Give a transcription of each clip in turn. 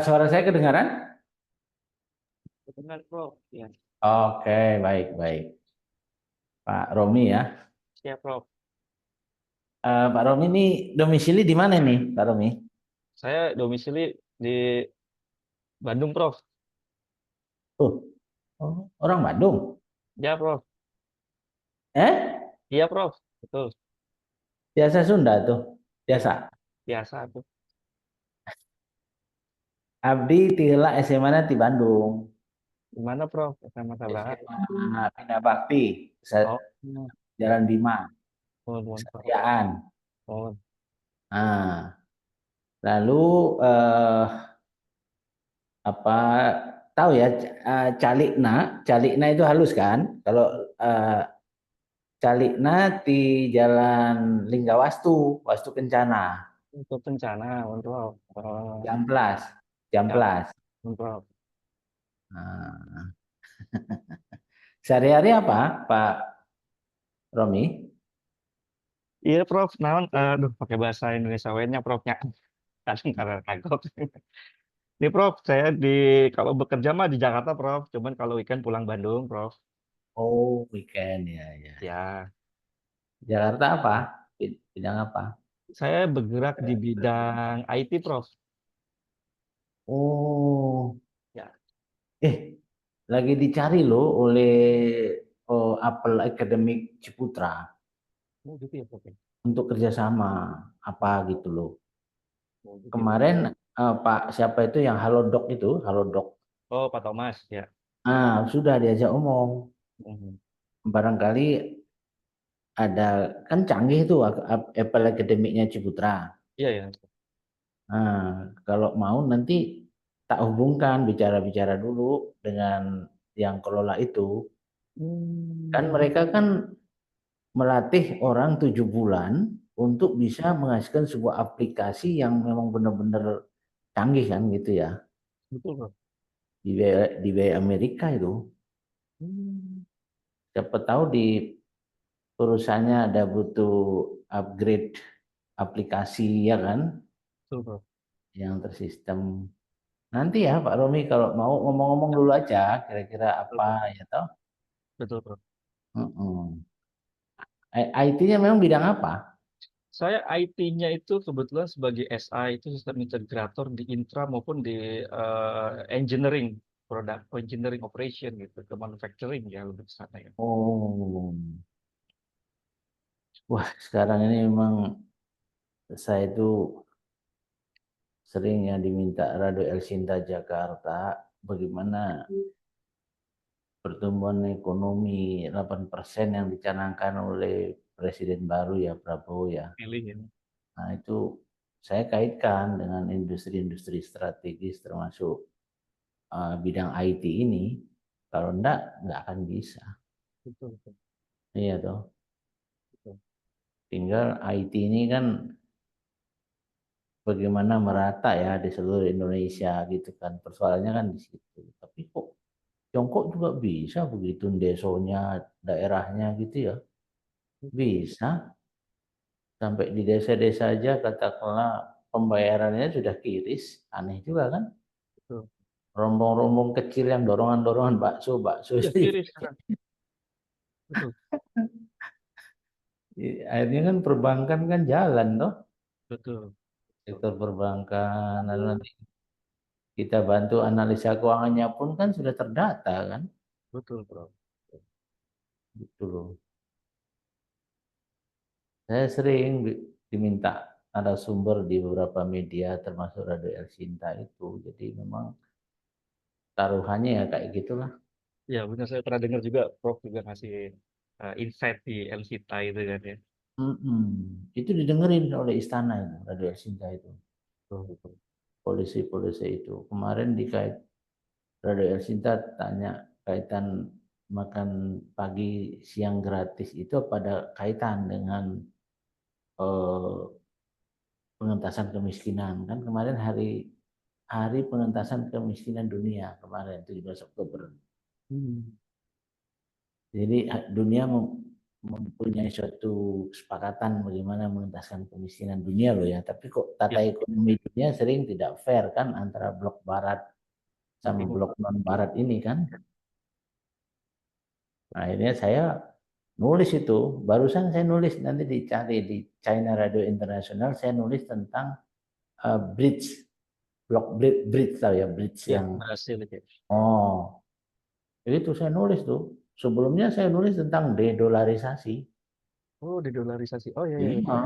Suara saya kedengaran? Benar, Prof. Ya, Oke, baik, baik. Pak Romi ya. siap, Prof. Pak Romi ini domisili di mana nih, Pak Romi? Saya domisili di Bandung, Prof. Oh, orang Bandung. Ya, Prof. Eh? Iya, Prof. Betul. Biasa Sunda tuh. Ya, Biasa. biasa tuh. Abdi tila SMA na di Bandung. Gimana, Prof? SMA Sabaraha. SMA Bina Bakti. Oh, Jalan Bima. mohon, Prof. Kesetiaan. Mohon. Nah, lalu eh, apa tahu ya calikna itu halus kan? Kalau eh, Calikna di Jalan Linggawastu, Wastu Kencana, Untuk bencana, Prof. Jamplas, Ya, Jamplas. Prof. Nah, sehari-hari apa, Pak Romi? Iya, Prof. Naon, aduh, pakai bahasa Indonesia nya Prof-nya. Kadang karena kagok. Ini, Prof, saya kalau bekerja mah di Jakarta, Prof. Cuman kalau weekend pulang Bandung, Prof. Oh, weekend ya, ya. Ya, Jakarta apa? Bidang apa? saya bergerak di bidang IT, Prof. Oh, Ya, eh, lagi dicari loh oleh Apple Academic Ciputra oh gitu ya, Prof. Ya? untuk kerjasama apa gitu loh. Oh gitu ya, Prof. Kemarin Pak siapa itu yang Halodoc itu, Halodoc. Oh, Pak Thomas, ya. Sudah diajak omong. Mhm. Barangkali ada kan canggih itu Apple Academic-nya Ciputra. Iya ya. Nah, kalau mau nanti tak hubungkan bicara-bicara dulu dengan yang kelola itu. Kan Hmm, mereka kan melatih orang 7 bulan untuk bisa menghasilkan sebuah aplikasi yang memang benar-benar canggih kan gitu ya. betul, Bro. Di Amerika itu. Hmm, Siapa tahu di perusahaannya ada butuh upgrade aplikasi ya kan betul, Bro. yang tersistem. Nanti ya Pak Romi kalau mau ngomong-ngomong dulu aja kira-kira Betul, apa Bro. ya toh. Betul, Bro. IT-nya memang bidang apa? Saya IT-nya itu kebetulan sebagai SI itu sistem integrator di intra maupun di engineering product engineering operation gitu ke manufacturing ya lebih ke sana ya. Oh, wah sekarang ini memang saya itu sering ya diminta Radio El Sinta Jakarta bagaimana pertumbuhan ekonomi 8% yang dicanangkan oleh Presiden baru ya Prabowo ya. Pilih ya. Nah, itu saya kaitkan dengan industri-industri strategis termasuk bidang IT ini. Kalau enggak akan bisa. Betul, betul, Iya toh. betul. Tinggal IT ini kan bagaimana merata ya di seluruh Indonesia gitu kan. Persoalannya kan di situ. Tapi kok Tiongkok juga bisa begitu desonya, daerahnya gitu ya. Bisa. Sampai di desa-desa aja katakanlah pembayarannya sudah kiris. Aneh juga kan. Betul. Rombong-rombong kecil yang dorongan-dorongan bakso, bakso Udah itu kiri sekarang. Betul, akhirnya kan perbankan kan jalan toh, betul, betul, sektor perbankan lalu nanti kita bantu analisa keuangannya pun kan sudah terdata kan, betul, Bro. gitu loh. Saya sering diminta narasumber di beberapa media termasuk Radio El Sinta itu, jadi memang taruhannya ya kayak gitulah. Ya, benar saya pernah dengar juga Prof juga ngasih insight di LCTA itu kan ya. Itu didengerin oleh istana itu, Radio El Sinta itu, Betul, betul. polisi-polisi itu. Kemarin dikait Radio El Sinta tanya kaitan makan pagi siang gratis itu pada kaitan dengan eh, pengentasan kemiskinan kan kemarin hari hari pengentasan kemiskinan dunia kemarin 17 Oktober. Hmm. Jadi dunia mempunyai suatu kesepakatan bagaimana mengentaskan kemiskinan dunia loh ya. Tapi kok tata Ya, ekonomi dunia sering tidak fair kan antara blok barat sama ini blok non barat ini kan. Akhirnya saya nulis itu. Barusan saya nulis nanti dicari di China Radio International. Saya nulis tentang bridge, blok bridge tahu ya bridge ya yang berhasil aja. oh itu saya nulis tuh. Sebelumnya saya nulis tentang dedolarisasi. Oh, dedolarisasi. Oh ya ya. Ya. Iya.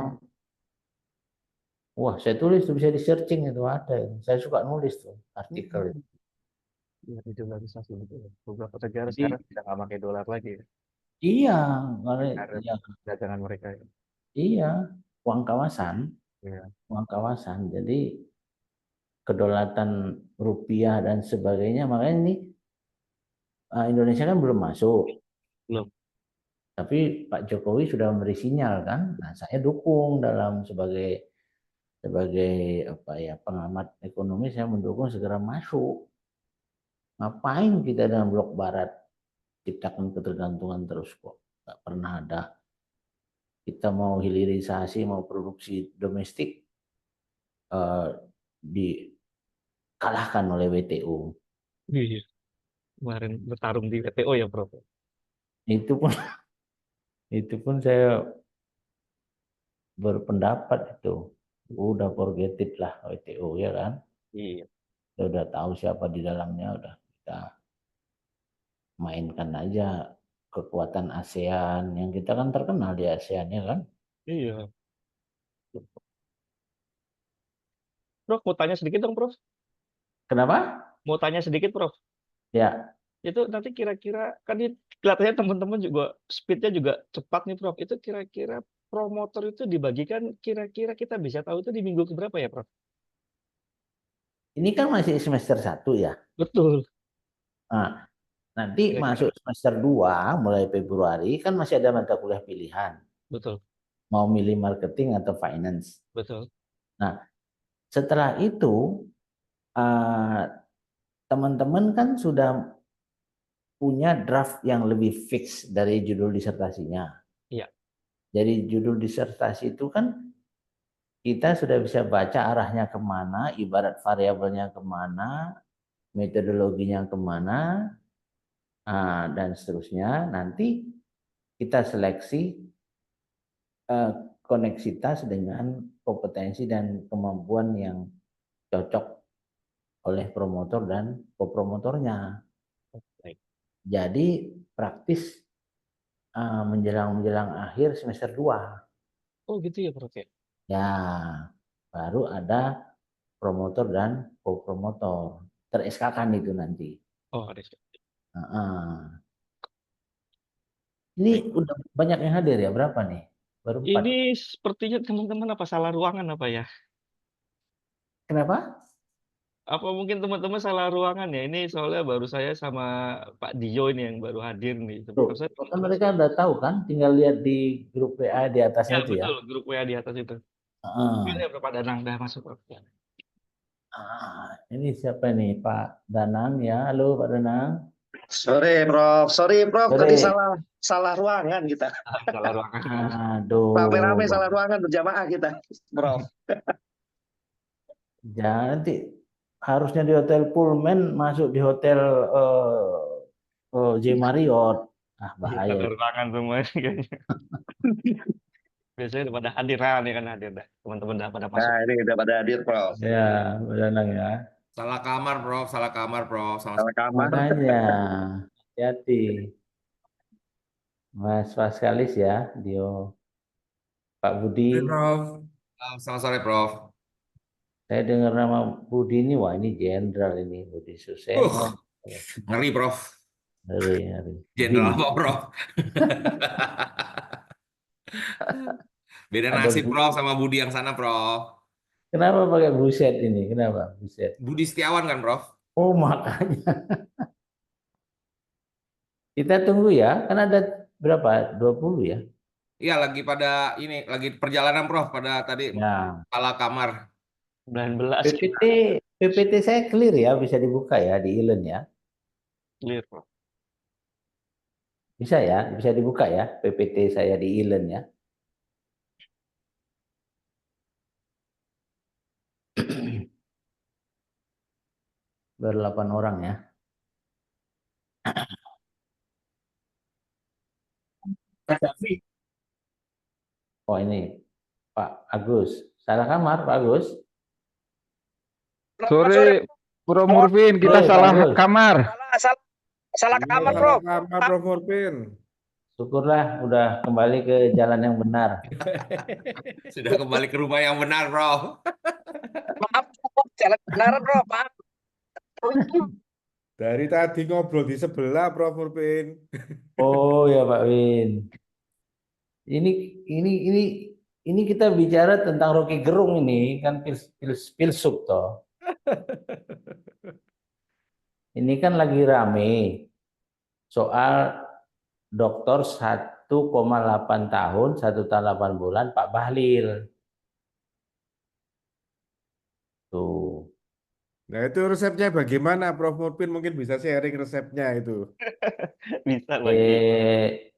Wah, saya tulis tuh bisa di searching itu ada. Saya suka nulis tuh artikel Hmm, itu. ya dedolarisasi betul. Beberapa negara sekarang Jadi sudah nggak pakai dolar lagi ya. iya, karena Karena ya, dagangan mereka. Ya. iya uang kawasan, Ya. uang kawasan. Jadi kedaulatan rupiah dan sebagainya. Makanya ini Indonesia kan belum masuk, Belum. tapi Pak Jokowi sudah memberi sinyal kan. Nah, saya dukung dalam sebagai sebagai apa ya pengamat ekonomi saya mendukung segera masuk. Ngapain kita dengan blok barat ciptakan ketergantungan terus kok? Nggak pernah ada kita mau hilirisasi mau produksi domestik eh, dikalahkan oleh WTO. Iya. Kemarin bertarung di WTO ya, Prof. Itu pun itu pun saya berpendapat itu udah forget it lah WTO ya kan. Iya. Kita udah tahu siapa di dalamnya udah kita mainkan aja kekuatan ASEAN yang kita kan terkenal di ASEAN ya kan. Iya. Prof, mau tanya sedikit dong, Prof. Kenapa? Mau tanya sedikit, Prof. Ya, Itu nanti kira-kira kan ini kelihatannya teman-teman juga speednya juga cepat nih, Prof. Itu kira-kira promotor itu dibagikan kira-kira kita bisa tahu itu di minggu keberapa ya, Prof? ini kan masih semester 1 ya. Betul. Nah, nanti Kira-kira masuk semester 2 mulai Februari kan masih ada mata kuliah pilihan. betul. Mau milih marketing atau finance. Betul. Nah, setelah itu eh, teman-teman kan sudah punya draft yang lebih fix dari judul disertasinya. Iya. Jadi judul disertasi itu kan kita sudah bisa baca arahnya kemana, ibarat variabelnya kemana, metodologinya kemana, dan seterusnya. Nanti kita seleksi eh, koneksitas dengan kompetensi dan kemampuan yang cocok oleh promotor dan kopromotornya. Baik. Jadi praktis menjelang menjelang akhir semester 2. Oh, gitu ya, Prof. Ya. Ya, baru ada promotor dan kopromotor. Ter-SK-kan itu nanti. Oh, ada. Nah, ini Baik. udah banyak yang hadir ya, berapa nih? Baru 4. Ini sepertinya teman-teman apa salah ruangan apa ya? Kenapa? Apa mungkin teman-teman salah ruangan ya? Ini soalnya baru saya sama Pak Dio ini yang baru hadir nih. Tuh, Harusnya kan teman-teman mereka udah tahu kan, tinggal lihat di grup WA di atasnya ya itu ya. betul grup WA di atas itu. Ini Ah, berapa Danang udah masuk, Prof? Ya. ini siapa nih Pak Danang ya? Halo Pak Danang. Sore, Prof. Sorry, Prof. Tadi Sore. salah salah ruangan kita. Salah ruangan. Rame-rame Aduh, salah ruangan berjamaah kita, Prof. jangan nanti harusnya di hotel Pullman masuk di hotel J Marriott. Ah Iya, bahaya. salah ruangan semua ini kayaknya. Biasanya udah pada hadir lah nih kan hadir dah. Teman-teman udah pada masuk. Nah, ini udah pada hadir, Prof. Ya, Pak Danang ya. Salah kamar, Prof. Salah kamar, Prof. Sama Salah kamar. Makanya hati-hati. Mas Paskalis ya, Dio. Pak Budi, sore, Prof. Selamat sore, Prof. saya dengar nama Budi ini, wah ini jenderal ini, Budi Suseno. Ngeri, Prof. Ngeri, ngeri. Jenderal Bin. apa, Prof? Beda Ada nasib, Prof, Bu- sama Budi yang sana, Prof. Kenapa pakai buset ini? Kenapa buset? Budi Setiawan kan, Prof? Oh makanya. Kita tunggu ya, kan ada berapa? 20 ya? Iya, lagi pada ini, lagi perjalanan, Prof. Pada tadi Ya. salah kamar. 19 kita PPT, PPT saya clear ya, bisa dibuka ya di Ilen ya. clear, Prof. Bisa ya, bisa dibuka ya PPT saya di Ilen ya. Ber-8 orang ya. Oh ini Pak Agus. Salah kamar Pak Agus. Sore, Bro Murfin, kita Pak salah Agus. kamar. Salah Iya, kamar, salah Prof. kamar, Prof Murfin. Syukurlah udah kembali ke jalan yang benar. Sudah kembali ke rumah yang benar, Bro. Maaf, jalan benaran, Prof. Maaf. Dari tadi ngobrol di sebelah, Prof Murfin. Oh ya Pak Win. Ini ini ini ini kita bicara tentang Rocky Gerung ini kan filsuf toh. Ini kan lagi rame soal dokter 1,8 tahun, 1 tahun 8 bulan Pak Bahlil. Tuh. Nah itu resepnya bagaimana, Prof Murfin? Mungkin bisa sharing resepnya itu. Bisa bagi.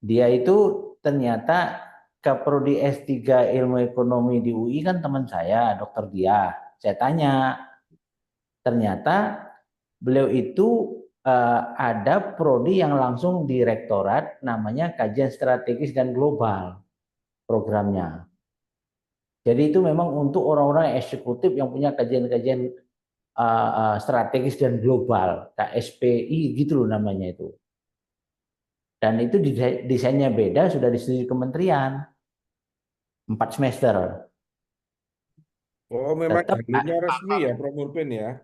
Dia itu ternyata Kaprodi S3 Ilmu Ekonomi di UI kan teman saya, dokter dia. Saya tanya, ternyata beliau itu ada prodi yang langsung di rektorat namanya Kajian Strategis dan Global programnya. Jadi itu memang untuk orang-orang eksekutif yang punya kajian-kajian strategis dan global, KSPI gitu loh namanya itu. Dan itu desainnya beda, sudah disetujui kementerian. 4 semester. Oh, memang Tetap jalurnya resmi ya, Prof Murfin ya?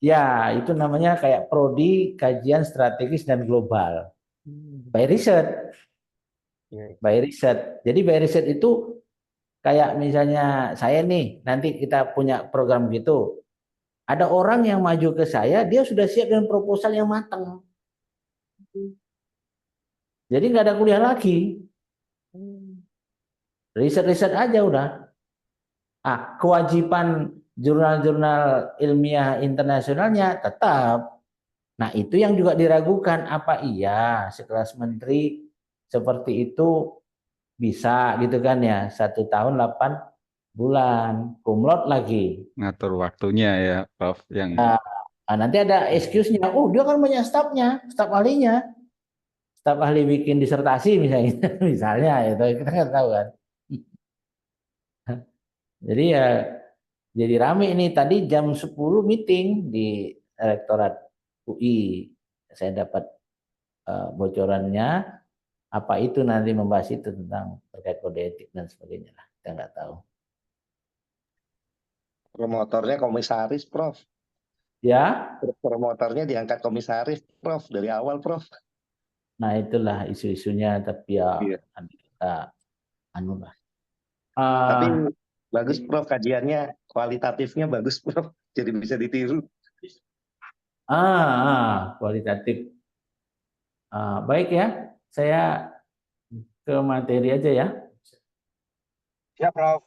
ya, itu namanya kayak prodi kajian strategis dan global. By riset. By riset. Jadi by riset itu kayak misalnya saya nih, nanti kita punya program gitu. Ada orang yang maju ke saya, dia sudah siap dengan proposal yang matang. Jadi nggak ada kuliah lagi. Riset-riset aja udah. Kewajiban jurnal-jurnal ilmiah internasionalnya tetap. Nah, itu yang juga diragukan. Apa iya sekelas menteri seperti itu bisa gitu kan ya. 1 tahun 8 bulan. Cum laude lagi. Ngatur waktunya ya, Prof. Yang Nah, nanti ada excuse-nya. Oh, dia kan banyak stafnya, staf ahlinya. Staf ahli bikin disertasi misalnya. Misalnya, itu kita nggak tahu kan. Jadi ya jadi rame ini tadi jam 10 meeting di Rektorat UI. Saya dapat bocorannya apa itu nanti membahas itu tentang terkait kode etik dan sebagainya lah. Kita nggak tahu. Promotornya komisaris, Prof. Ya, Promotornya diangkat komisaris, Prof. Dari awal, Prof. nah itulah isu-isunya tapi ya Iya. nanti kita anu lah. Tapi bagus, Prof. Kajiannya, kualitatifnya bagus, Prof. Jadi bisa ditiru. Kualitatif. Baik ya, saya ke materi aja ya. Ya, Prof.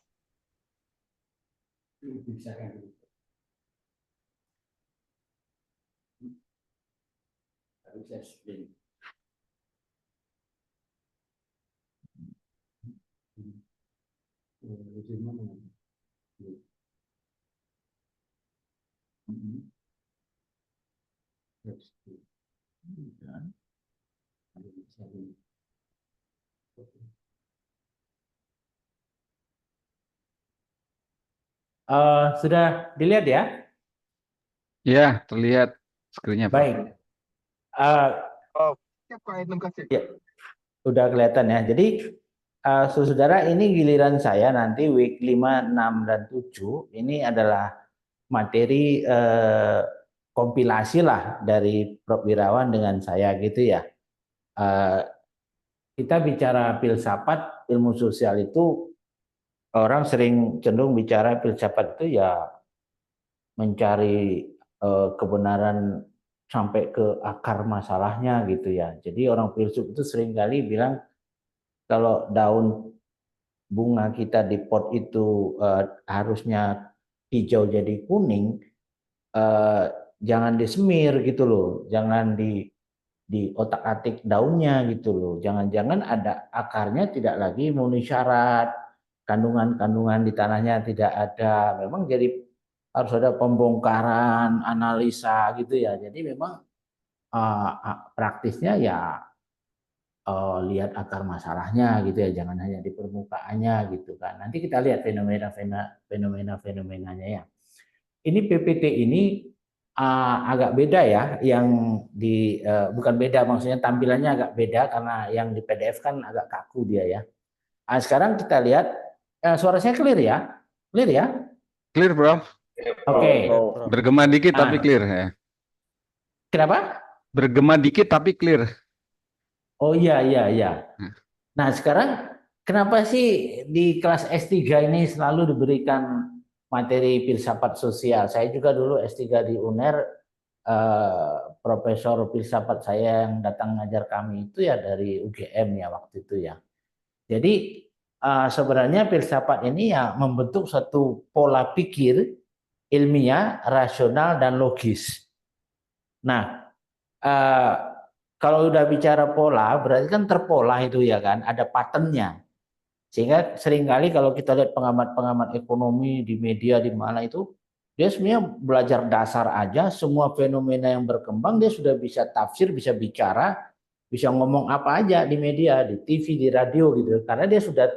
Sudah dilihat ya? ya terlihat skrinnya, Prof. Baik. Ya, udah kelihatan ya. Jadi saudara ini giliran saya nanti week 5, 6, dan 7 ini adalah materi kompilasi lah dari Prof. Wirawan dengan saya gitu ya. Kita bicara filsafat, ilmu sosial itu orang sering cenderung bicara filsafat itu ya mencari kebenaran sampai ke akar masalahnya gitu ya. Jadi orang filsuf itu seringkali bilang kalau daun bunga kita di pot itu harusnya hijau jadi kuning, jangan disemir gitu loh, jangan di otak-atik daunnya gitu loh. Jangan-jangan ada akarnya tidak lagi memenuhi syarat, kandungan-kandungan di tanahnya tidak ada. Memang jadi harus ada pembongkaran, analisa gitu ya. Jadi memang praktisnya ya lihat akar masalahnya gitu ya, jangan hanya di permukaannya gitu kan. Nanti kita lihat fenomena-fenomenanya ya. Ini PPT ini agak beda ya, yang bukan beda, maksudnya tampilannya agak beda karena yang di PDF kan agak kaku dia ya. Sekarang kita lihat, suara saya clear ya? Clear ya? Clear, Prof. Oke. Bergema dikit tapi clear ya. Kenapa? Bergema dikit tapi clear. Oh iya. Nah sekarang kenapa sih di kelas S3 ini selalu diberikan materi filsafat sosial? Saya juga dulu S3 di UNER, profesor filsafat saya yang datang ngajar kami itu ya dari UGM ya waktu itu ya. Jadi sebenarnya filsafat ini ya membentuk satu pola pikir ilmiah, rasional, dan logis. Nah, kalau udah bicara pola, berarti kan terpola itu ya kan, ada patternnya. Sehingga seringkali kalau kita lihat pengamat-pengamat ekonomi di media di mana itu, dia sebenarnya belajar dasar aja, semua fenomena yang berkembang dia sudah bisa tafsir, bisa bicara, bisa ngomong apa aja di media, di TV, di radio gitu. Karena dia sudah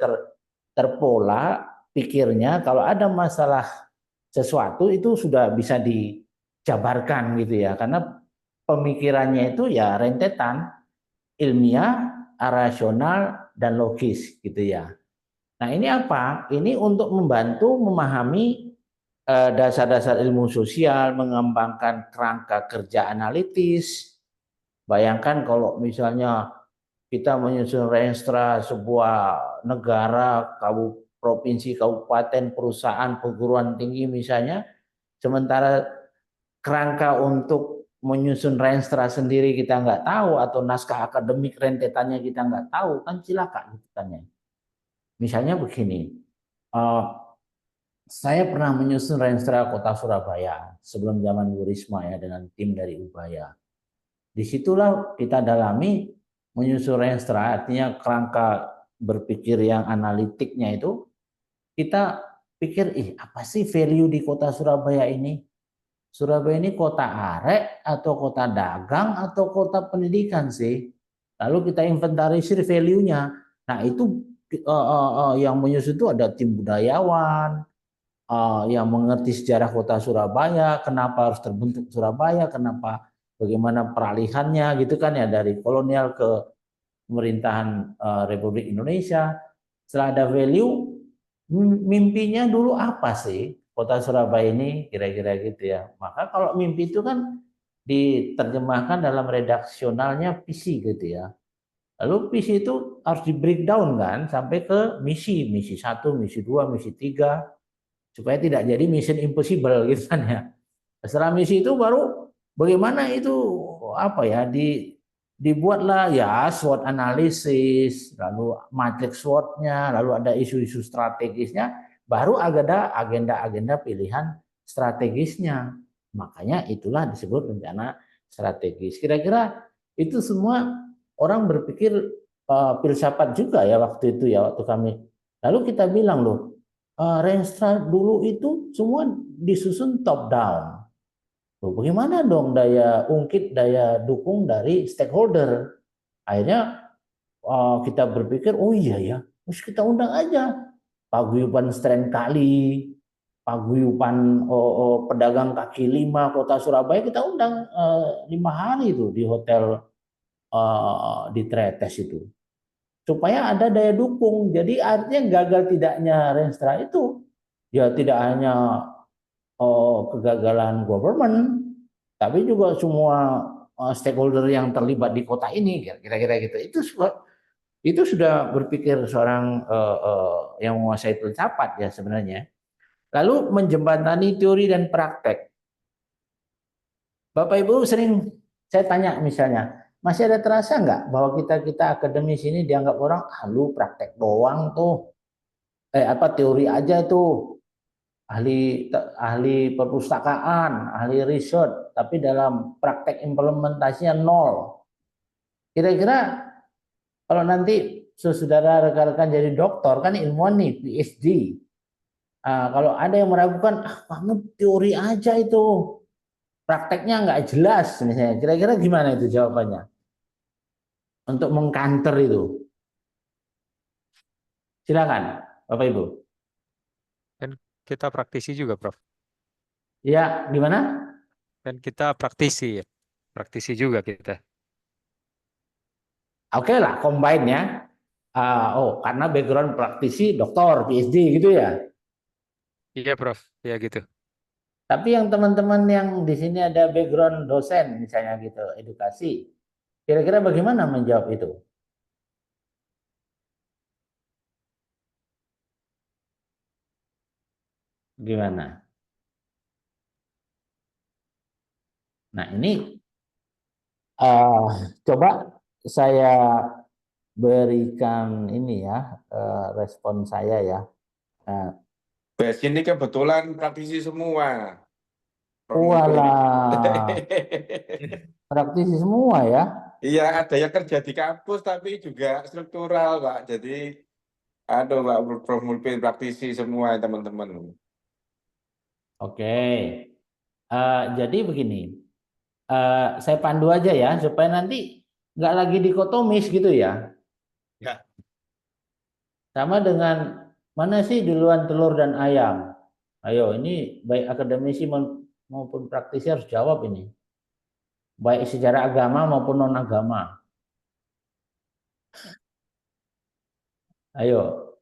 terpola pikirnya, kalau ada masalah sesuatu itu sudah bisa dijabarkan gitu ya. Karena pemikirannya itu ya rentetan ilmiah, rasional, dan logis gitu ya. Nah ini apa? Ini untuk membantu memahami dasar-dasar ilmu sosial, mengembangkan kerangka kerja analitis. Bayangkan kalau misalnya kita menyusun renstra sebuah negara, provinsi, kabupaten, perusahaan, perguruan tinggi misalnya, sementara kerangka untuk menyusun renstra sendiri kita nggak tahu, atau naskah akademik rentetannya kita nggak tahu, kan cilaka gitu kan ya. Misalnya begini, saya pernah menyusun renstra kota Surabaya sebelum zaman Bu Risma ya, dengan tim dari Ubaya. Disitulah kita dalami menyusun renstra, artinya kerangka berpikir yang analitiknya itu, kita pikir, apa sih value di kota Surabaya ini? Surabaya ini kota arek atau kota dagang atau kota pendidikan sih? Lalu kita inventarisir value-nya. Nah itu yang menyusun itu ada tim budayawan, yang mengerti sejarah kota Surabaya, kenapa harus terbentuk Surabaya, kenapa, bagaimana peralihannya gitu kan ya, dari kolonial ke pemerintahan Republik Indonesia. Setelah ada value, mimpinya dulu apa sih kota Surabaya ini, kira-kira gitu ya. Maka kalau mimpi itu kan diterjemahkan dalam redaksionalnya visi gitu ya. Lalu visi itu harus di breakdown kan sampai ke misi 1, misi 2, misi 3, supaya tidak jadi mission impossible gitu kan ya. Setelah misi itu baru bagaimana itu apa ya, dibuatlah ya SWOT analisis, lalu matriks SWOT-nya, lalu ada isu-isu strategisnya, baru ada agenda-agenda pilihan strategisnya. Makanya itulah disebut rencana strategis. Kira-kira itu semua orang berpikir filsafat juga ya waktu itu ya, waktu kami. Lalu kita bilang loh, renstra dulu itu semua disusun top down. Loh, bagaimana dong daya ungkit, daya dukung dari stakeholder? Akhirnya kita berpikir, oh iya ya, terus kita undang aja paguyuban Stren Kali, paguyuban pedagang kaki lima kota Surabaya, kita undang 5 hari itu di hotel di Tretes itu, supaya ada daya dukung. Jadi artinya gagal tidaknya renstra itu ya tidak hanya kegagalan government, tapi juga semua stakeholder yang terlibat di kota ini, kira-kira gitu. Itu sudah berpikir seorang yang menguasai filsafat ya sebenarnya. Lalu menjembatani teori dan praktek. Bapak Ibu sering saya tanya misalnya, masih ada terasa nggak bahwa kita akademis ini dianggap orang, lu praktek doang tuh, teori aja tuh, ahli perpustakaan, ahli riset, tapi dalam praktek implementasinya nol. Kira-kira kalau nanti saudara rekan-rekan jadi dokter kan ilmuwan nih PhD. Kalau ada yang meragukan, kamu teori aja itu, prakteknya nggak jelas misalnya. Kira-kira gimana itu jawabannya? Untuk mengkanter itu. Silakan, Bapak Ibu. Kan kita praktisi juga, Prof. Ya, gimana? Kan kita praktisi ya. Praktisi juga kita. Oke lah, combine ya. Karena background praktisi, dokter, PhD gitu ya. Iya, Prof. Ya gitu. Tapi yang teman-teman yang di sini ada background dosen misalnya gitu, edukasi. Kira-kira bagaimana menjawab itu? Gimana? Nah, ini coba saya berikan ini ya, respon saya ya. Nah, Bes ini kebetulan praktisi semua. walah, praktisi semua ya. Iya, ada yang kerja di kampus tapi juga struktural, Pak. Jadi, Pak, Prof. Mulpin praktisi semua teman-teman. Oke. Jadi begini, saya pandu aja ya supaya nanti nggak lagi dikotomis gitu ya. Ya. Sama dengan mana sih duluan telur dan ayam? Ayo, ini baik akademisi maupun praktisi harus jawab ini. Baik secara agama maupun non agama. Ayo,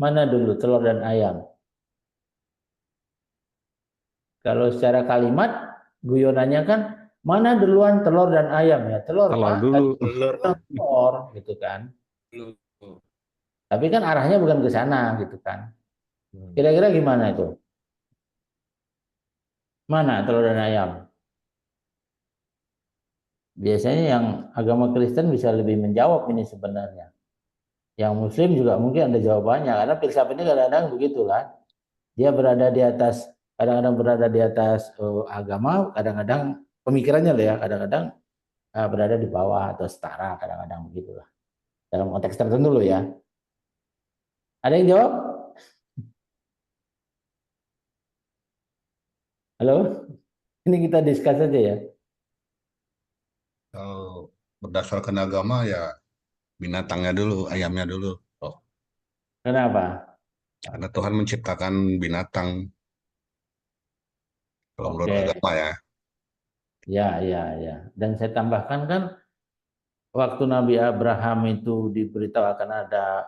mana dulu telur dan ayam? Kalau secara kalimat guyonannya kan mana duluan telur dan ayam ya? Telur Telur Pak, dulu. telur gitu kan. Tapi kan arahnya bukan ke sana gitu kan. Kira-kira gimana itu? Mana telur dan ayam? Biasanya yang agama Kristen bisa lebih menjawab ini sebenarnya. Yang Muslim juga mungkin ada jawabannya karena filsafat ini kadang-kadang begitulah. Dia berada di atas, kadang-kadang berada di atas agama, kadang-kadang pemikirannya loh ya, kadang-kadang berada di bawah atau setara, kadang-kadang begitulah. Dalam konteks tertentu loh ya. Ada yang jawab? Halo? Ini kita discuss saja ya. Kalau berdasarkan agama ya binatangnya dulu, ayamnya dulu. Kenapa? Karena Tuhan menciptakan binatang. Kalau menurut Oke. agama ya. Ya. Dan saya tambahkan kan waktu Nabi Abraham itu diberitahu akan ada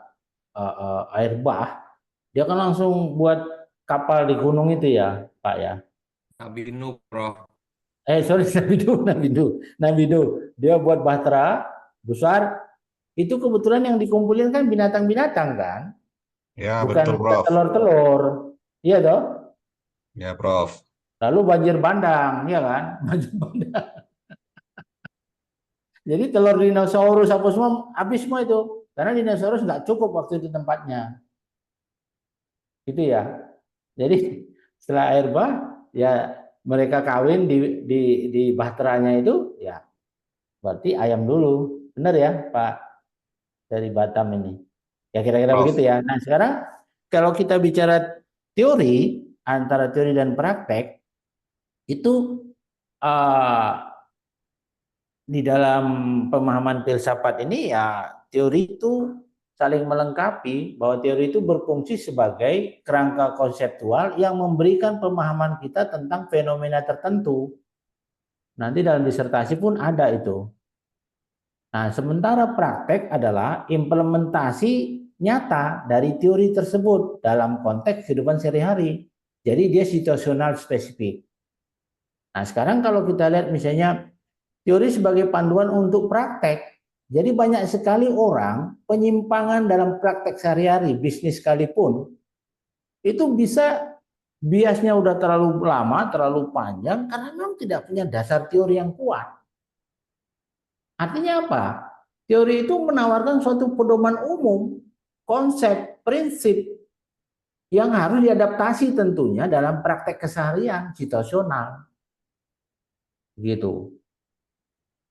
air bah, dia kan langsung buat kapal di gunung itu ya, Pak ya. Nabi Nuh, Prof. Sorry, Nabi Nuh. Dia buat bahtera besar. Itu kebetulan yang dikumpulin kan binatang-binatang kan, Ya, bukan betul, Prof. telur-telur. Iya toh? Ya, Prof. Lalu banjir bandang, ya kan? Banjir bandang. Jadi telur dinosaurus apa semua habis semua itu. Karena dinosaurus nggak cukup waktu itu tempatnya. Gitu ya. Jadi setelah air bah, ya mereka kawin di bahteranya itu, ya berarti ayam dulu. Benar ya Pak dari Batam ini. Ya kira-kira Prof. begitu ya. Nah sekarang kalau kita bicara teori, antara teori dan praktek, itu di dalam pemahaman filsafat ini ya teori itu saling melengkapi, bahwa teori itu berfungsi sebagai kerangka konseptual yang memberikan pemahaman kita tentang fenomena tertentu. Nanti dalam disertasi pun ada itu. Nah, sementara praktek adalah implementasi nyata dari teori tersebut dalam konteks kehidupan sehari-hari. Jadi dia situasional spesifik. Nah, sekarang kalau kita lihat misalnya teori sebagai panduan untuk praktek. Jadi banyak sekali orang penyimpangan dalam praktek sehari-hari, bisnis sekalipun, itu bisa biasnya udah terlalu lama, terlalu panjang, karena memang tidak punya dasar teori yang kuat. Artinya apa? Teori itu menawarkan suatu pedoman umum, konsep, prinsip, yang harus diadaptasi tentunya dalam praktek keseharian, situasional. Gitu.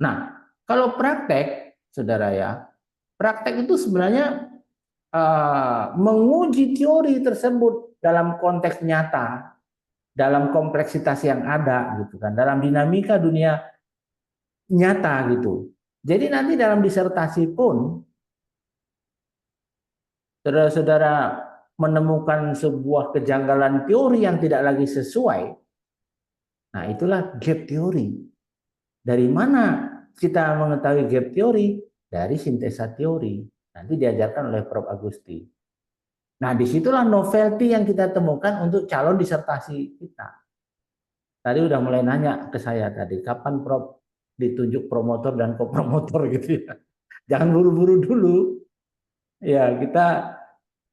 Nah, kalau praktek saudara ya. Praktek itu sebenarnya menguji teori tersebut dalam konteks nyata, dalam kompleksitas yang ada gitu kan, dalam dinamika dunia nyata gitu. Jadi nanti dalam disertasi pun saudara-saudara menemukan sebuah kejanggalan teori yang tidak lagi sesuai. Nah, itulah gap teori. Dari mana kita mengetahui gap teori? Dari sintesa teori. Nanti diajarkan oleh Prof. Agusti. Nah, disitulah novelty yang kita temukan untuk calon disertasi kita. Tadi udah mulai nanya ke saya tadi, kapan Prof ditunjuk promotor dan kopromotor gitu ya. Jangan buru-buru dulu. Ya, kita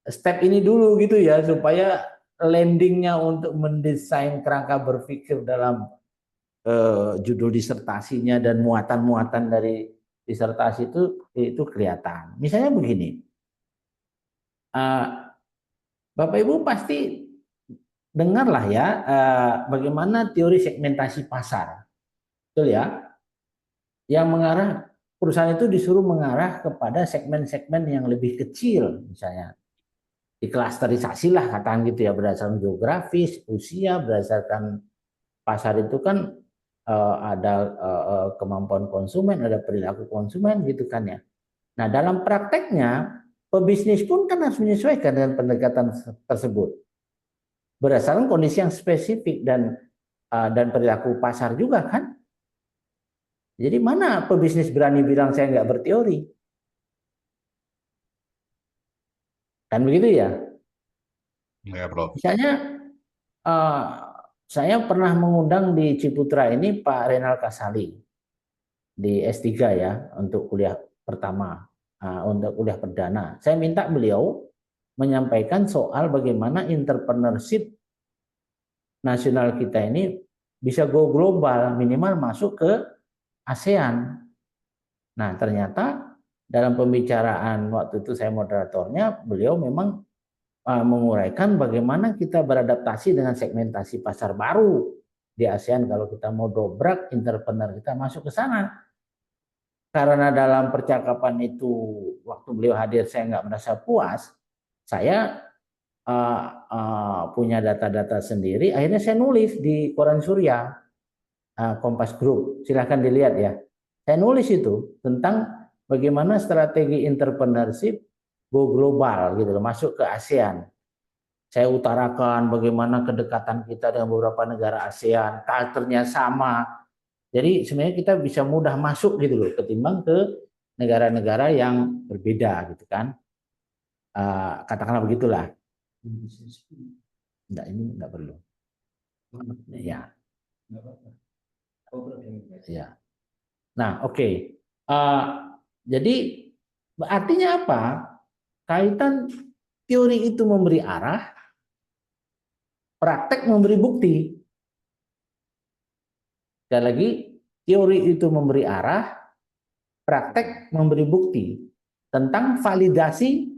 step ini dulu gitu ya, supaya landingnya untuk mendesain kerangka berpikir dalam judul disertasinya dan muatan-muatan dari disertasi itu kelihatan. Misalnya begini, Bapak Ibu pasti dengarlah ya bagaimana teori segmentasi pasar, betul ya? Yang mengarah perusahaan itu disuruh mengarah kepada segmen-segmen yang lebih kecil, misalnya diklasterisasi lah katakan gitu ya, berdasarkan geografis, usia, berdasarkan pasar itu kan ada kemampuan konsumen, ada perilaku konsumen gitu kan ya. Nah, dalam prakteknya pebisnis pun kan harus menyesuaikan dengan pendekatan tersebut berdasarkan kondisi yang spesifik dan perilaku pasar juga kan. Jadi mana pebisnis berani bilang saya nggak berteori? Kan begitu ya? Ya, Prof. Misalnya saya pernah mengundang di Ciputra ini Pak Renal Kasali di S3 ya untuk kuliah pertama, untuk kuliah perdana. Saya minta beliau menyampaikan soal bagaimana entrepreneurship nasional kita ini bisa go global, minimal masuk ke ASEAN. Nah, ternyata dalam pembicaraan waktu itu saya moderatornya, beliau memang menguraikan bagaimana kita beradaptasi dengan segmentasi pasar baru di ASEAN kalau kita mau dobrak entrepreneur kita masuk ke sana. Karena dalam percakapan itu waktu beliau hadir saya nggak merasa puas, saya punya data-data sendiri. Akhirnya saya nulis di Koran Surya, Kompas Group. Silahkan dilihat ya. Saya nulis itu tentang bagaimana strategi entrepreneurship go global gitu loh, masuk ke ASEAN. Saya utarakan bagaimana kedekatan kita dengan beberapa negara ASEAN, culture-nya sama. Jadi sebenarnya kita bisa mudah masuk gitu loh, ketimbang ke negara-negara yang berbeda gitu kan. Katakanlah begitulah. Enggak, ini enggak perlu. Ya. Ya. Nah, oke. Jadi artinya apa? Kaitan teori itu memberi arah, praktek memberi bukti. Sekali lagi, teori itu memberi arah, praktek memberi bukti tentang validasi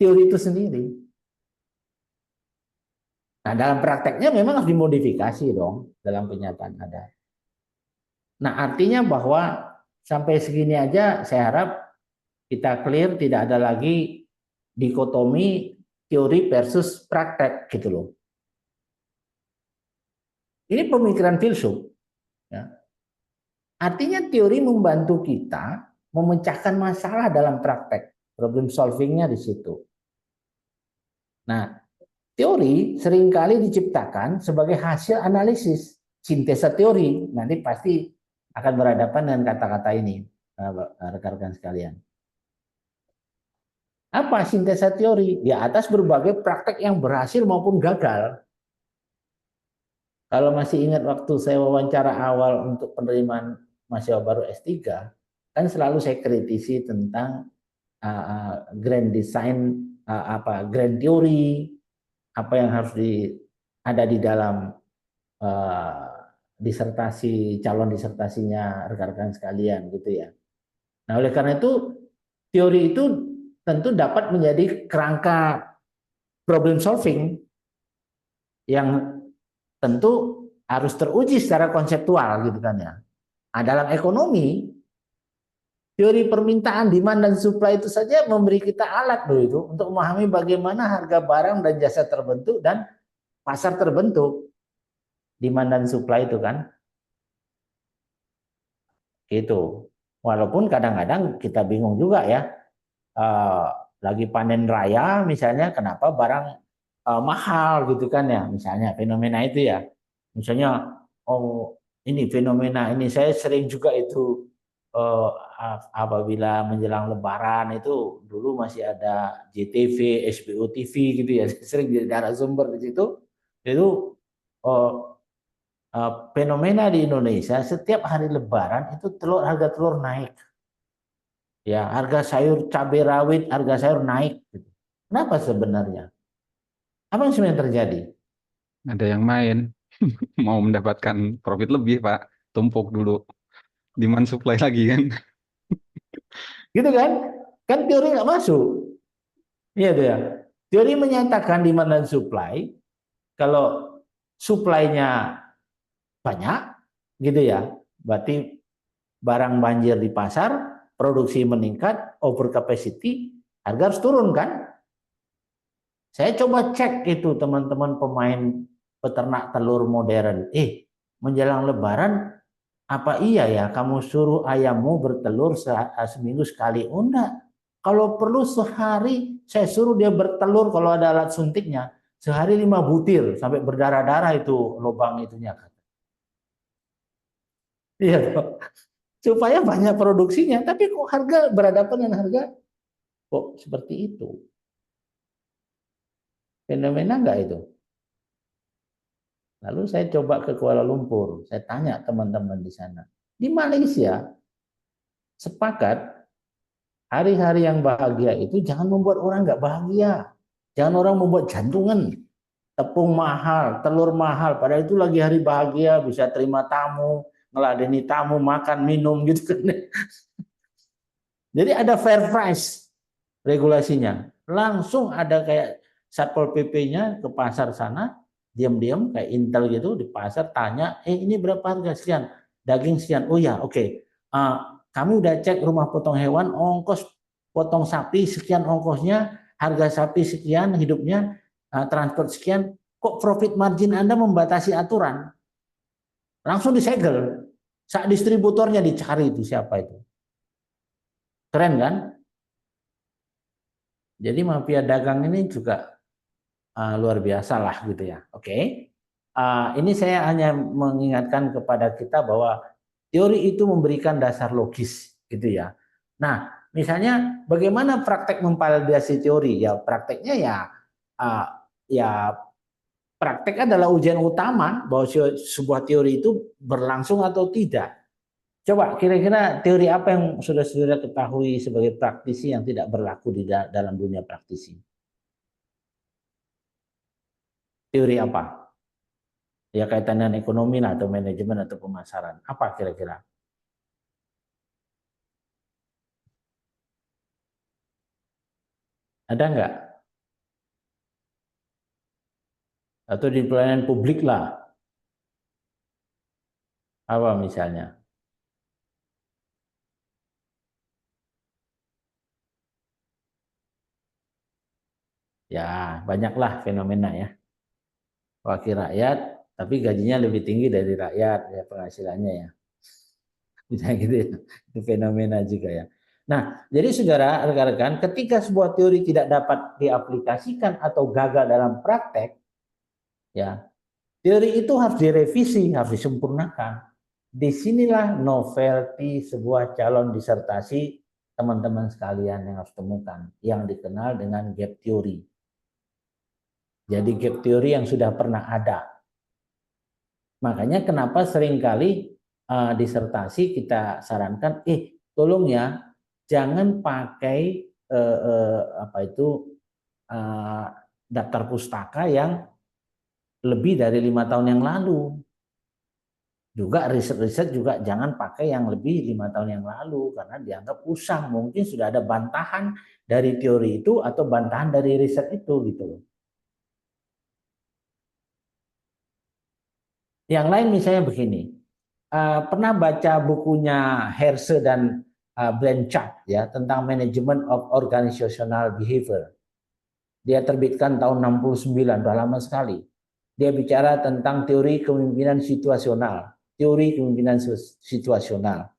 teori itu sendiri. Nah, dalam prakteknya memang harus dimodifikasi dong dalam kenyataan ada. Nah, artinya bahwa sampai segini aja saya harap kita clear, tidak ada lagi dikotomi teori versus praktek gitu loh. Ini pemikiran filsuf. Ya. Artinya teori membantu kita memecahkan masalah dalam praktek. Problem solvingnya di situ. Nah, teori seringkali diciptakan sebagai hasil analisis, sintesa teori. Nanti pasti akan berhadapan dengan kata-kata ini, rekan-rekan sekalian. Apa sintesa teori? Di atas berbagai praktek yang berhasil maupun gagal. Kalau masih ingat waktu saya wawancara awal untuk penerimaan mahasiswa baru S3, kan selalu saya kritisi tentang grand design, grand teori, apa yang harus ada di dalam disertasi, calon disertasinya rekan-rekan sekalian gitu ya. Nah, oleh karena itu teori itu tentu dapat menjadi kerangka problem solving yang tentu harus teruji secara konseptual gitu kan ya. Nah, dalam ekonomi Teori permintaan, demand, dan supply itu saja memberi kita alat loh itu untuk memahami bagaimana harga barang dan jasa terbentuk dan pasar terbentuk. Demand dan supply itu kan. Gitu. Walaupun kadang-kadang kita bingung juga ya. Lagi panen raya misalnya, kenapa barang mahal gitu kan ya. Misalnya fenomena itu ya. Misalnya, oh ini fenomena ini saya sering juga itu apabila menjelang Lebaran itu dulu masih ada JTV, SBO TV gitu ya, sering jadi narasumber di situ. Itu fenomena di Indonesia setiap hari Lebaran itu harga telur naik, ya harga sayur cabai rawit, harga sayur naik. Kenapa sebenarnya? Apa yang sebenarnya terjadi? Ada yang main mau mendapatkan profit lebih, Pak. Tumpuk dulu. Demand supply lagi kan. Gitu kan? Kan teori nggak masuk. Iya tuh ya. Teori menyatakan demand dan supply, kalau supply-nya banyak, gitu ya, berarti barang banjir di pasar, produksi meningkat, over capacity, harga harus turun kan? Saya coba cek itu teman-teman pemain peternak telur modern. Menjelang Lebaran, apa iya ya kamu suruh ayammu bertelur seminggu sekali? Oh enggak. Kalau perlu sehari saya suruh dia bertelur kalau ada alat suntiknya. Sehari 5 butir sampai berdarah-darah itu lubang itunya. Iya toh. Supaya banyak produksinya. Tapi kok harga berhadapan dengan harga kok seperti itu? Fenomena enggak itu? Lalu saya coba ke Kuala Lumpur. Saya tanya teman-teman di sana. Di Malaysia sepakat hari-hari yang bahagia itu jangan membuat orang nggak bahagia. Jangan orang membuat jantungan. Tepung mahal, telur mahal. Padahal itu lagi hari bahagia, bisa terima tamu, ngeladeni tamu, makan, minum gitu kan. Jadi ada fair price regulasinya. Langsung ada kayak Satpol PP-nya ke pasar sana, diam-diam kayak Intel gitu di pasar tanya, ini berapa harga sekian? Daging sekian. Oh ya, oke. Kami udah cek rumah potong hewan, ongkos potong sapi sekian ongkosnya, harga sapi sekian hidupnya, transport sekian. Kok profit margin Anda membatasi aturan? Langsung disegel. Saat distributornya dicari itu siapa itu. Keren kan? Jadi mafia dagang ini juga luar biasa lah gitu ya. Oke. Ini saya hanya mengingatkan kepada kita bahwa teori itu memberikan dasar logis gitu ya. Nah, misalnya bagaimana praktek memvalidasi teori? Ya prakteknya ya praktek adalah ujian utama bahwa sebuah teori itu berlangsung atau tidak. Coba kira-kira teori apa yang sudah ketahui sebagai praktisi yang tidak berlaku di dalam dunia praktisi? Teori apa? Ya kaitan dengan ekonomi lah, atau manajemen atau pemasaran. Apa kira-kira? Ada nggak? Atau di pelayanan publik lah. Apa misalnya? Ya banyaklah fenomena ya. Wakil rakyat, tapi gajinya lebih tinggi dari rakyat, ya penghasilannya ya. Misalnya gitu ya. Itu fenomena juga ya. Nah, jadi saudara, rekan-rekan, ketika sebuah teori tidak dapat diaplikasikan atau gagal dalam praktek, ya, teori itu harus direvisi, harus disempurnakan. Disinilah novelty sebuah calon disertasi teman-teman sekalian yang harus temukan, yang dikenal dengan gap theory. Jadi gap theory yang sudah pernah ada. Makanya kenapa seringkali disertasi kita sarankan, tolong ya, jangan pakai daftar pustaka yang lebih dari 5 tahun yang lalu. Juga riset-riset juga jangan pakai yang lebih 5 tahun yang lalu karena dianggap usang. Mungkin sudah ada bantahan dari teori itu atau bantahan dari riset itu gitu loh. Yang lain misalnya begini, pernah baca bukunya Herse dan Blanchard ya tentang Management of Organizational Behavior. Dia terbitkan tahun 69, udah lama sekali. Dia bicara tentang teori kepemimpinan situasional. Teori kepemimpinan situasional.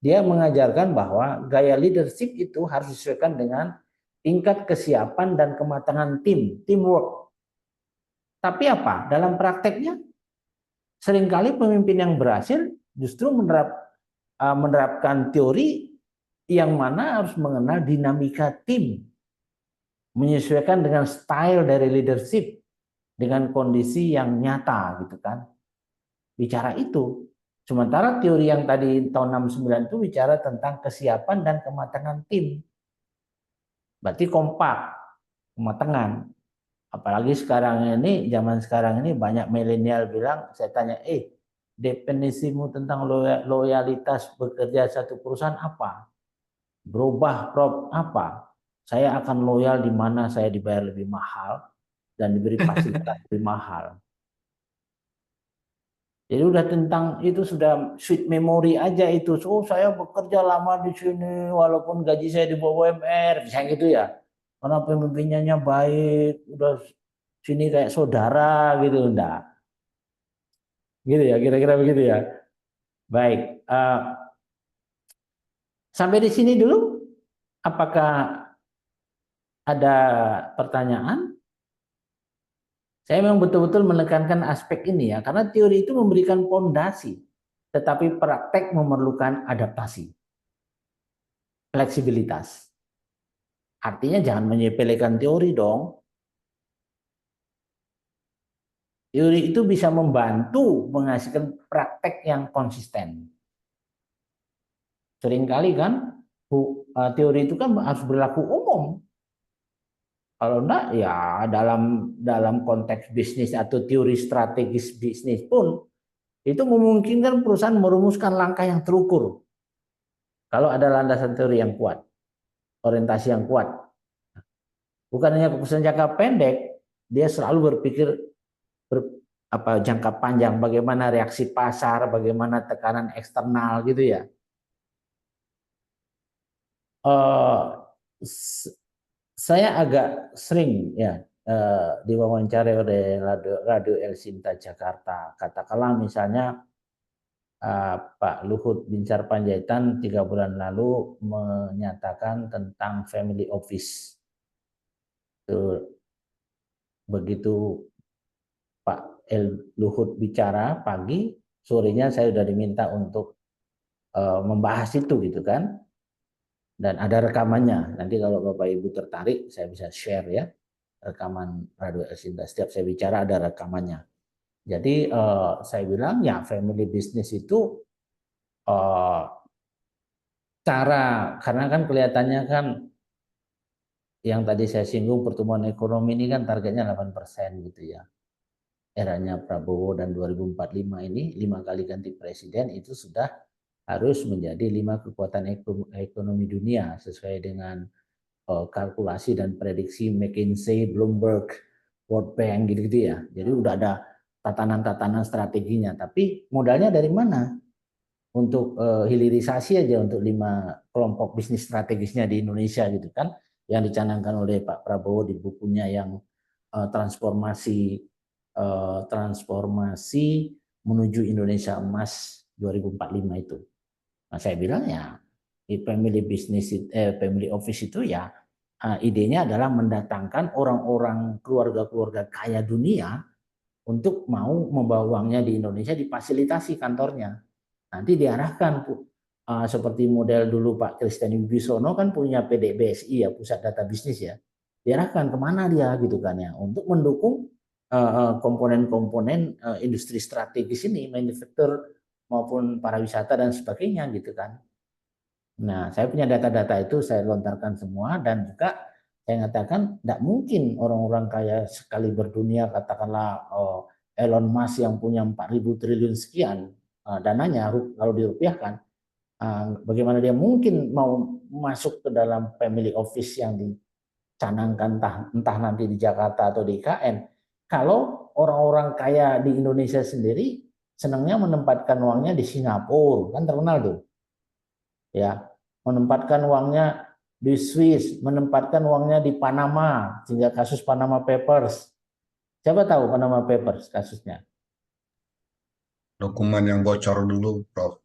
Dia mengajarkan bahwa gaya leadership itu harus disesuaikan dengan tingkat kesiapan dan kematangan tim, teamwork. Tapi apa? Dalam prakteknya, seringkali pemimpin yang berhasil justru menerapkan teori yang mana harus mengenal dinamika tim, menyesuaikan dengan style dari leadership, dengan kondisi yang nyata gitu kan. Bicara itu. Sementara teori yang tadi tahun 69 itu bicara tentang kesiapan dan kematangan tim. Berarti kompak, kematangan. Apalagi sekarang ini, zaman sekarang ini banyak milenial bilang, saya tanya, definisimu tentang loyalitas bekerja satu perusahaan apa? Berubah, Prof, apa? Saya akan loyal di mana saya dibayar lebih mahal dan diberi fasilitas lebih mahal. Jadi udah tentang itu sudah sweet memory aja itu. Oh, saya bekerja lama di sini walaupun gaji saya di bawah UMR, misalnya gitu ya. Karena pemimpinnya baik, udah sini kayak saudara gitu, enggak. Gitu ya, kira-kira begitu ya. Baik, sampai di sini dulu. Apakah ada pertanyaan? Saya memang betul-betul menekankan aspek ini ya, karena teori itu memberikan fondasi, tetapi praktek memerlukan adaptasi, fleksibilitas. Artinya jangan menyepelekan teori dong. Teori itu bisa membantu menghasilkan praktek yang konsisten. Seringkali kan teori itu kan harus berlaku umum. Kalau enggak ya dalam konteks bisnis atau teori strategis bisnis pun itu memungkinkan perusahaan merumuskan langkah yang terukur. Kalau ada landasan teori yang kuat, orientasi yang kuat. Bukan hanya keputusan jangka pendek, dia selalu berpikir jangka panjang, bagaimana reaksi pasar, bagaimana tekanan eksternal gitu ya. Saya agak sering ya diwawancari oleh Radio El Sinta Jakarta. Katakanlah misalnya Pak Luhut Binsar Panjaitan 3 bulan lalu menyatakan tentang family office. Begitu Pak Luhut bicara pagi, sorenya saya sudah diminta untuk membahas itu gitu kan. Dan ada rekamannya. Nanti kalau Bapak Ibu tertarik, saya bisa share ya rekaman Radio El Sinta. Setiap saya bicara ada rekamannya. Jadi saya bilang ya family business itu karena kan kelihatannya kan yang tadi saya singgung pertumbuhan ekonomi ini kan targetnya 8% gitu ya. Eranya Prabowo dan 2045 ini 5 kali ganti presiden itu sudah harus menjadi 5 kekuatan ekonomi dunia sesuai dengan kalkulasi dan prediksi McKinsey, Bloomberg, World Bank gitu-gitu ya. Jadi udah ada tatanan-tatanan strateginya. Tapi modalnya dari mana? Untuk hilirisasi aja untuk 5 kelompok bisnis strategisnya di Indonesia gitu kan, yang dicanangkan oleh Pak Prabowo di bukunya yang transformasi menuju Indonesia Emas 2045 itu. Nah, saya bilang ya family office itu ya idenya adalah mendatangkan orang-orang keluarga-keluarga kaya dunia untuk mau membawa uangnya di Indonesia, difasilitasi kantornya. Nanti diarahkan seperti model dulu Pak Kristian Wibisono kan punya PDBSI ya, Pusat Data Bisnis ya. Diarahkan kemana dia gitu kan ya, untuk mendukung komponen-komponen industri strategis ini, manufaktur maupun pariwisata dan sebagainya gitu kan. Nah, saya punya data-data itu saya lontarkan semua dan juga saya katakan tidak mungkin orang-orang kaya sekali berdunia katakanlah Elon Musk yang punya 4.000 triliun sekian dananya kalau dirupiahkan, bagaimana dia mungkin mau masuk ke dalam family office yang dicanangkan entah nanti di Jakarta atau di IKN kalau orang-orang kaya di Indonesia sendiri senangnya menempatkan uangnya di Singapura, kan terkenal tuh. Ya, menempatkan uangnya di Swiss, menempatkan uangnya di Panama, sehingga kasus Panama Papers. Siapa tahu Panama Papers kasusnya? Dokumen yang bocor dulu, Prof.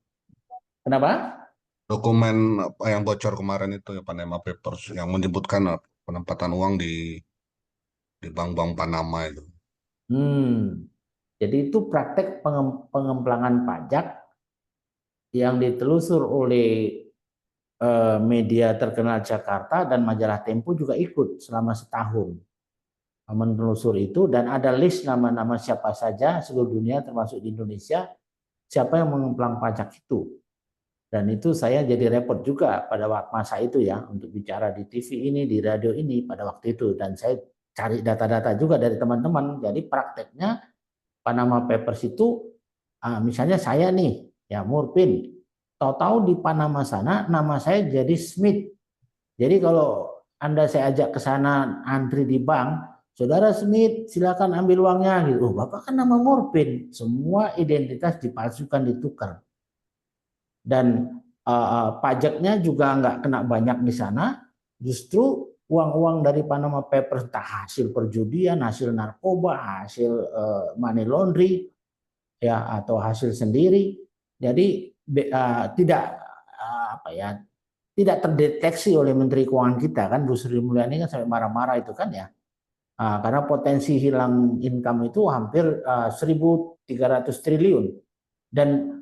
Kenapa? Dokumen yang bocor kemarin itu ya Panama Papers yang menyebutkan penempatan uang di bank-bank Panama itu. Jadi itu praktek pengemplangan pajak yang ditelusur oleh media terkenal Jakarta, dan majalah Tempo juga ikut selama setahun menelusur itu, dan ada list nama-nama siapa saja seluruh dunia termasuk di Indonesia siapa yang mengemplang pajak itu. Dan itu saya jadi repot juga pada masa itu ya, untuk bicara di TV ini, di radio ini pada waktu itu, dan saya cari data-data juga dari teman-teman. Jadi prakteknya Panama Papers itu misalnya saya nih ya Murpin, tahu-tahu di Panama sana nama saya jadi Smith. Jadi kalau Anda saya ajak ke sana antri di bank, Saudara Smith silakan ambil uangnya gitu. Oh, Bapak kan nama Murpin. Semua identitas dipalsukan, ditukar. Dan pajaknya juga nggak kena banyak di sana. Justru uang-uang dari Panama Papers, entah hasil perjudian, hasil narkoba, hasil money laundry, ya, atau hasil sendiri. Jadi tidak terdeteksi oleh Menteri Keuangan kita kan, Bu Sri Mulyani kan sampai marah-marah itu kan ya, karena potensi hilang income itu hampir 1.300 triliun, dan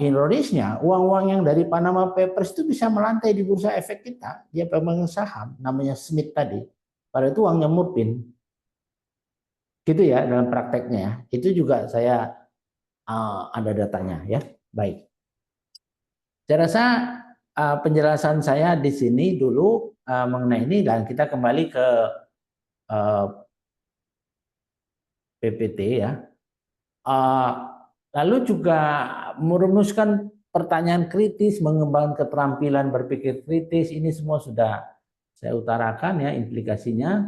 ironisnya uang-uang yang dari Panama Papers itu bisa melantai di bursa efek kita. Dia pemegang saham namanya Smith tadi, pada itu uangnya Murpin, gitu ya dalam prakteknya. Itu juga saya ada datanya ya. Baik, saya rasa penjelasan saya di sini dulu mengenai ini, dan kita kembali ke PPT ya. Lalu juga merumuskan pertanyaan kritis, mengembangkan keterampilan berpikir kritis, ini semua sudah saya utarakan ya implikasinya.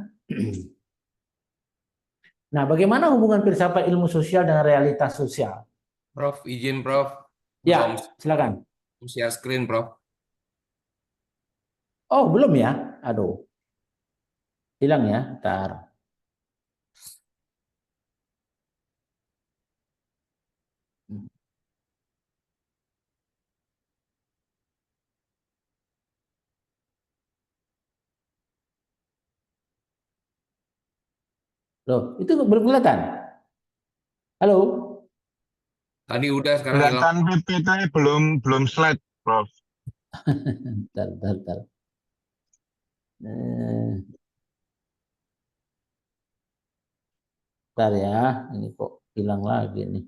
Nah, bagaimana hubungan filsafat ilmu sosial dengan realitas sosial? Prof, izin Prof. Ya, Belum silakan. share screen, Prof. Oh, belum ya? Aduh. Hilang ya, ntar. Loh, itu belum kelihatan? Halo? Tadi udah, sekarang hilang. Kelihatan PPT belum slide, Prof. Bentar. Bentar ya, ini kok hilang lagi nih.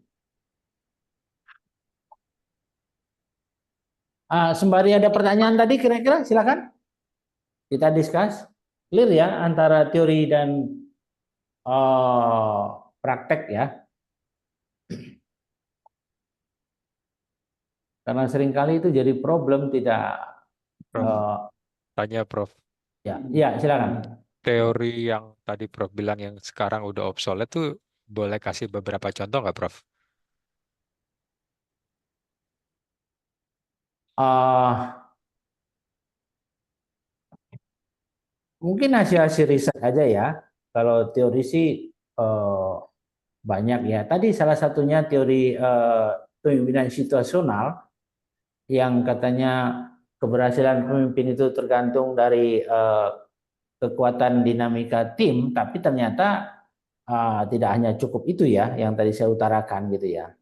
Sembari ada pertanyaan tadi, kira-kira silakan kita discuss. Clear ya antara teori dan praktek ya. Karena seringkali itu jadi problem tidak. Prof. Tanya Prof. Ya silakan. Teori yang tadi Prof bilang yang sekarang udah obsolete tuh boleh kasih beberapa contoh nggak Prof? Mungkin hasil riset aja ya. Kalau teori sih banyak ya. Tadi salah satunya teori pemimpinan situasional yang katanya keberhasilan pemimpin itu tergantung dari kekuatan dinamika tim, tapi ternyata tidak hanya cukup itu ya yang tadi saya utarakan gitu ya.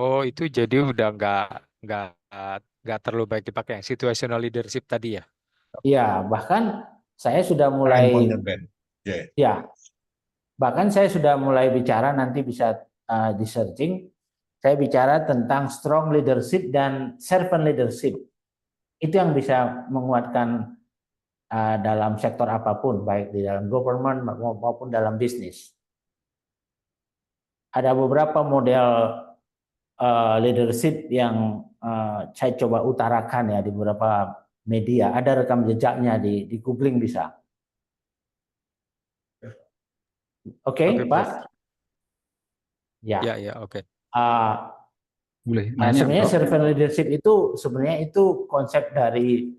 Oh, itu jadi udah nggak terlalu baik dipakai yang situational leadership tadi ya? Iya, bahkan saya sudah mulai ya, bahkan saya sudah mulai bicara, nanti bisa di searching. Saya bicara tentang strong leadership dan servant leadership. Itu yang bisa menguatkan dalam sektor apapun, baik di dalam government maupun dalam bisnis. Ada beberapa model leadership yang saya coba utarakan ya di beberapa media. Ada rekam jejaknya di googling bisa. Oke, Pak? Ya. Ya, oke. Boleh Nah, nanya, sebenarnya Prof? servant leadership itu sebenarnya itu konsep dari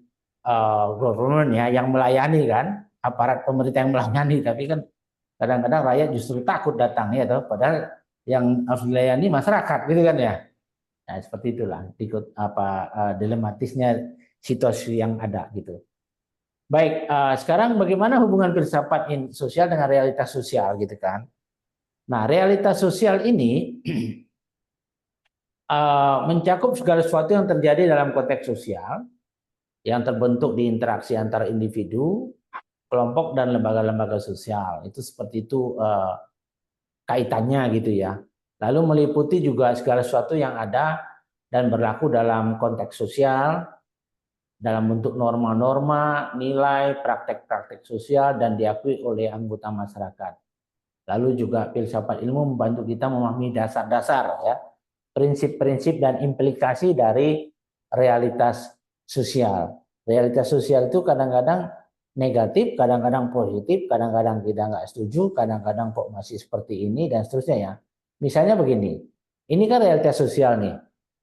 government ya, yang melayani kan, aparat pemerintah yang melayani, tapi kan kadang-kadang rakyat justru takut datang ya toh, padahal yang harus dilayani masyarakat gitu kan ya. Nah, seperti itulah ikut dilematisnya situasi yang ada gitu. Baik, sekarang bagaimana hubungan filsafat sosial dengan realitas sosial gitu kan. Nah, realitas sosial ini mencakup segala sesuatu yang terjadi dalam konteks sosial yang terbentuk di interaksi antara individu, kelompok dan lembaga-lembaga sosial. Itu seperti itu kaitannya gitu ya. Lalu meliputi juga segala sesuatu yang ada dan berlaku dalam konteks sosial dalam bentuk norma-norma, nilai, praktek-praktek sosial dan diakui oleh anggota masyarakat. Lalu juga filsafat ilmu membantu kita memahami dasar-dasar ya, prinsip-prinsip dan implikasi dari realitas sosial. Realitas sosial itu kadang-kadang negatif, kadang-kadang positif, kadang-kadang kita nggak setuju, kadang-kadang kok masih seperti ini dan seterusnya ya. Misalnya begini, ini kan realitas sosial nih.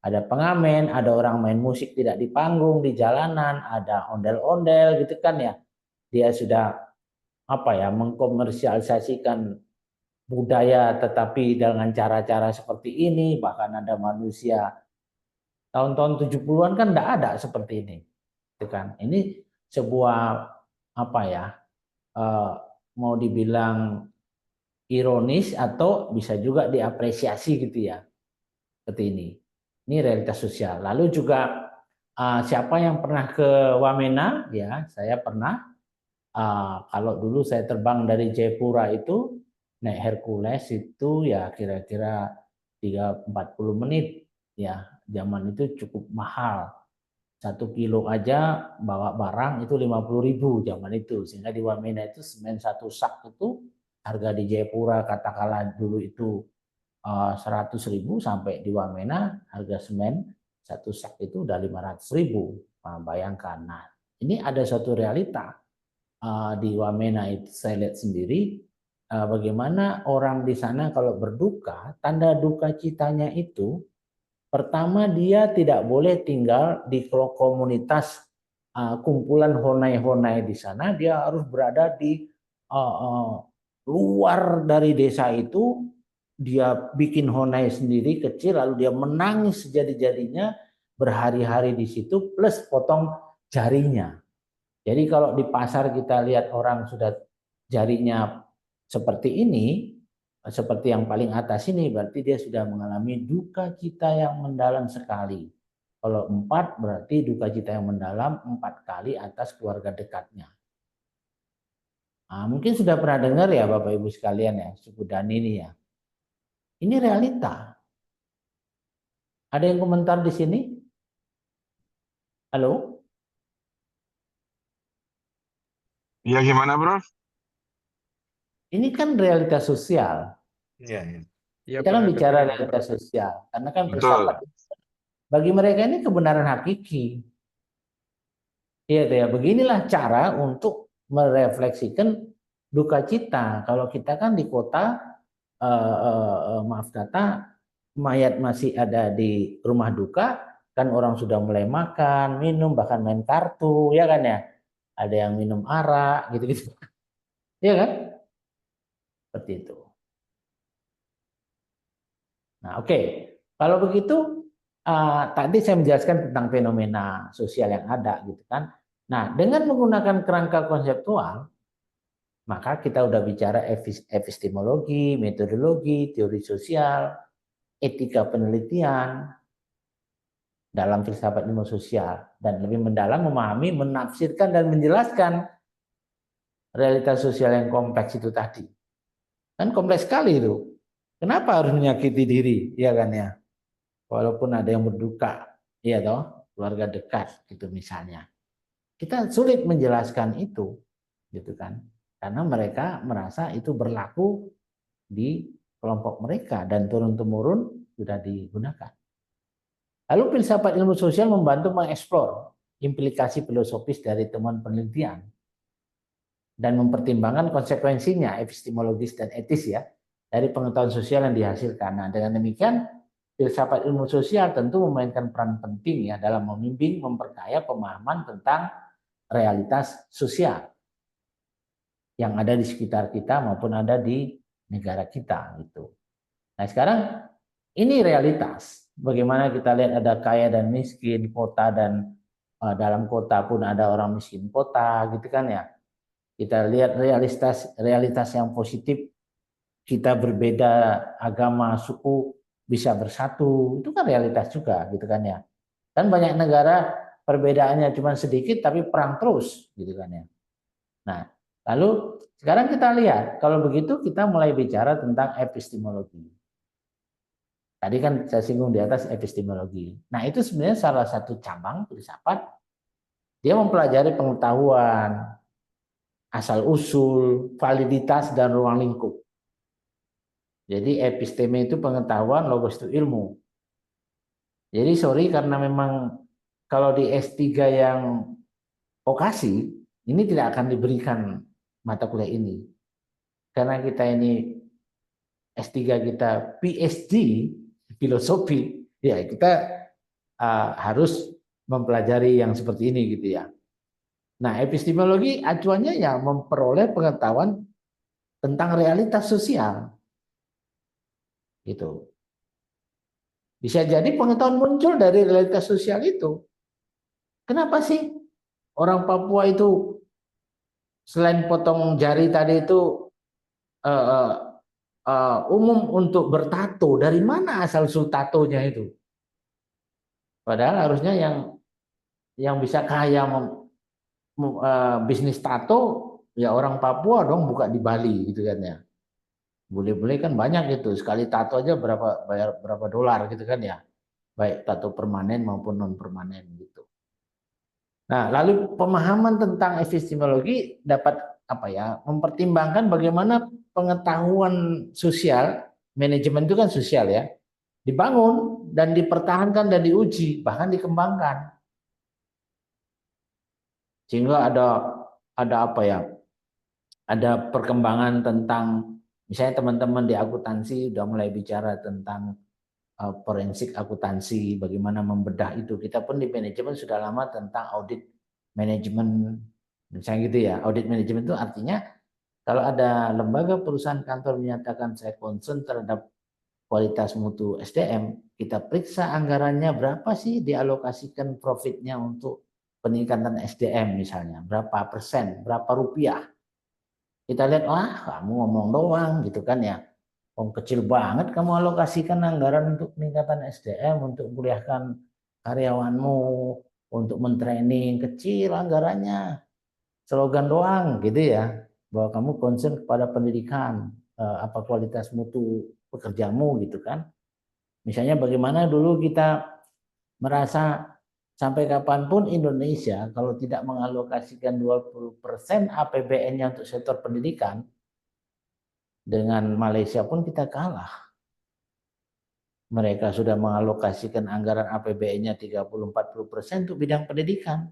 Ada pengamen, ada orang main musik tidak di panggung, di jalanan, ada ondel-ondel gitu kan ya. Dia sudah mengkomersialisasikan budaya tetapi dengan cara-cara seperti ini, bahkan ada manusia tahun-tahun 70-an kan enggak ada seperti ini. Gitu kan. Ini sebuah mau dibilang ironis atau bisa juga diapresiasi gitu ya. Seperti ini. Ini realitas sosial. Lalu juga siapa yang pernah ke Wamena ya, saya pernah. Kalau dulu saya terbang dari Jayapura itu naik Hercules itu ya kira-kira 30-40 menit ya, zaman itu cukup mahal. 1 kilo aja bawa barang itu 50.000 zaman itu, sehingga di Wamena itu semen 1 sak itu harga di Jayapura katakanlah dulu itu 100.000, sampai di Wamena harga semen 1 sak itu udah 500.000. Nah, bayangkan. Nah, ini ada suatu realita di Wamena itu saya lihat sendiri bagaimana orang di sana kalau berduka, tanda duka citanya itu pertama dia tidak boleh tinggal di komunitas kumpulan honai-honai di sana, dia harus berada di luar dari desa itu, dia bikin honai sendiri kecil lalu dia menangis sejadi-jadinya berhari-hari di situ plus potong jarinya. Jadi kalau di pasar kita lihat orang sudah jarinya seperti ini, seperti yang paling atas ini, berarti dia sudah mengalami duka cita yang mendalam sekali. Kalau 4 berarti duka cita yang mendalam 4 kali atas keluarga dekatnya. Nah, mungkin sudah pernah dengar ya Bapak Ibu sekalian ya, suku Dani ini ya. Ini realita. Ada yang komentar di sini? Halo? Iya gimana bro? Ini kan realitas sosial. Iya. Kita kan bicara realitas sosial. Karena kan filsafat bagi mereka ini kebenaran hakiki. Iya, ya. Beginilah cara untuk merefleksikan duka cita. Kalau kita kan di kota, maaf kata, mayat masih ada di rumah duka, kan orang sudah mulai makan, minum, bahkan main kartu, ya kan ya. Ada yang minum arak, gitu-gitu. Iya kan? Seperti itu. Nah, oke. Kalau begitu, tadi saya menjelaskan tentang fenomena sosial yang ada, gitu kan. Nah, dengan menggunakan kerangka konseptual, maka kita udah bicara epistemologi, metodologi, teori sosial, etika penelitian dalam filsafat ilmu sosial, dan lebih mendalam memahami, menafsirkan dan menjelaskan realitas sosial yang kompleks itu tadi. Kan kompleks sekali itu. Kenapa harus menyakiti diri, ya kan ya? Walaupun ada yang berduka, ya toh, keluarga dekat gitu misalnya. Kita sulit menjelaskan itu, gitu kan? Karena mereka merasa itu berlaku di kelompok mereka dan turun-temurun sudah digunakan. Lalu filsafat ilmu sosial membantu mengeksplor implikasi filosofis dari temuan penelitian dan mempertimbangkan konsekuensinya epistemologis dan etis ya dari pengetahuan sosial yang dihasilkan. Nah, dengan demikian filsafat ilmu sosial tentu memainkan peran penting ya dalam membimbing, memperkaya pemahaman tentang realitas sosial yang ada di sekitar kita maupun ada di negara kita gitu. Nah sekarang ini realitas. Bagaimana kita lihat ada kaya dan miskin, kota dan dalam kota pun ada orang miskin kota gitu kan ya. Kita lihat realitas yang positif, kita berbeda agama, suku bisa bersatu, itu kan realitas juga gitu kan ya. Kan banyak negara perbedaannya cuma sedikit tapi perang terus gitu kan ya. Nah, lalu sekarang kita lihat kalau begitu kita mulai bicara tentang epistemologi. Tadi kan saya singgung di atas epistemologi. Nah, itu sebenarnya salah satu cabang filsafat. Dia mempelajari pengetahuan, asal-usul, validitas, dan ruang lingkup. Jadi episteme itu pengetahuan, logos itu ilmu. Jadi sorry karena memang kalau di S3 yang vokasi, ini tidak akan diberikan mata kuliah ini. Karena kita ini S3 kita PhD, filosofi, ya kita harus mempelajari yang seperti ini gitu ya. Nah, epistemologi acuannya ya memperoleh pengetahuan tentang realitas sosial. Gitu. Bisa jadi pengetahuan muncul dari realitas sosial itu. Kenapa sih orang Papua itu selain potong jari tadi itu umum untuk bertato? Dari mana asal-usul tatonya itu? Padahal harusnya yang bisa kaya bisnis tato ya orang Papua dong, buka di Bali gitu kan ya. Boleh-boleh kan banyak gitu, sekali tato aja bayar berapa dolar gitu kan ya, baik tato permanen maupun non permanen gitu. Nah, lalu pemahaman tentang epistemologi dapat apa ya, mempertimbangkan bagaimana pengetahuan sosial, manajemen itu kan sosial ya, dibangun dan dipertahankan dan diuji bahkan dikembangkan. Sehingga ada apa ya, ada perkembangan tentang misalnya teman-teman di akuntansi udah mulai bicara tentang forensik akuntansi, bagaimana membedah itu. Kita pun di manajemen sudah lama tentang audit manajemen, misalnya gitu ya. Audit manajemen itu artinya kalau ada lembaga perusahaan kantor menyatakan saya concern terhadap kualitas mutu SDM, kita periksa anggarannya berapa sih dialokasikan profitnya untuk peningkatan SDM misalnya, berapa persen, berapa rupiah. Kita lihat, wah kamu ngomong doang gitu kan ya. Kecil banget kamu alokasikan anggaran untuk peningkatan SDM, untuk kuliahkan karyawanmu, untuk mentraining, kecil anggarannya. Slogan doang gitu ya, bahwa kamu concern kepada pendidikan, apa kualitas mutu pekerjamu gitu kan. Misalnya bagaimana dulu kita merasa sampai kapanpun Indonesia kalau tidak mengalokasikan 20% APBN-nya untuk sektor pendidikan, dengan Malaysia pun kita kalah. Mereka sudah mengalokasikan anggaran APBN-nya 30-40% untuk bidang pendidikan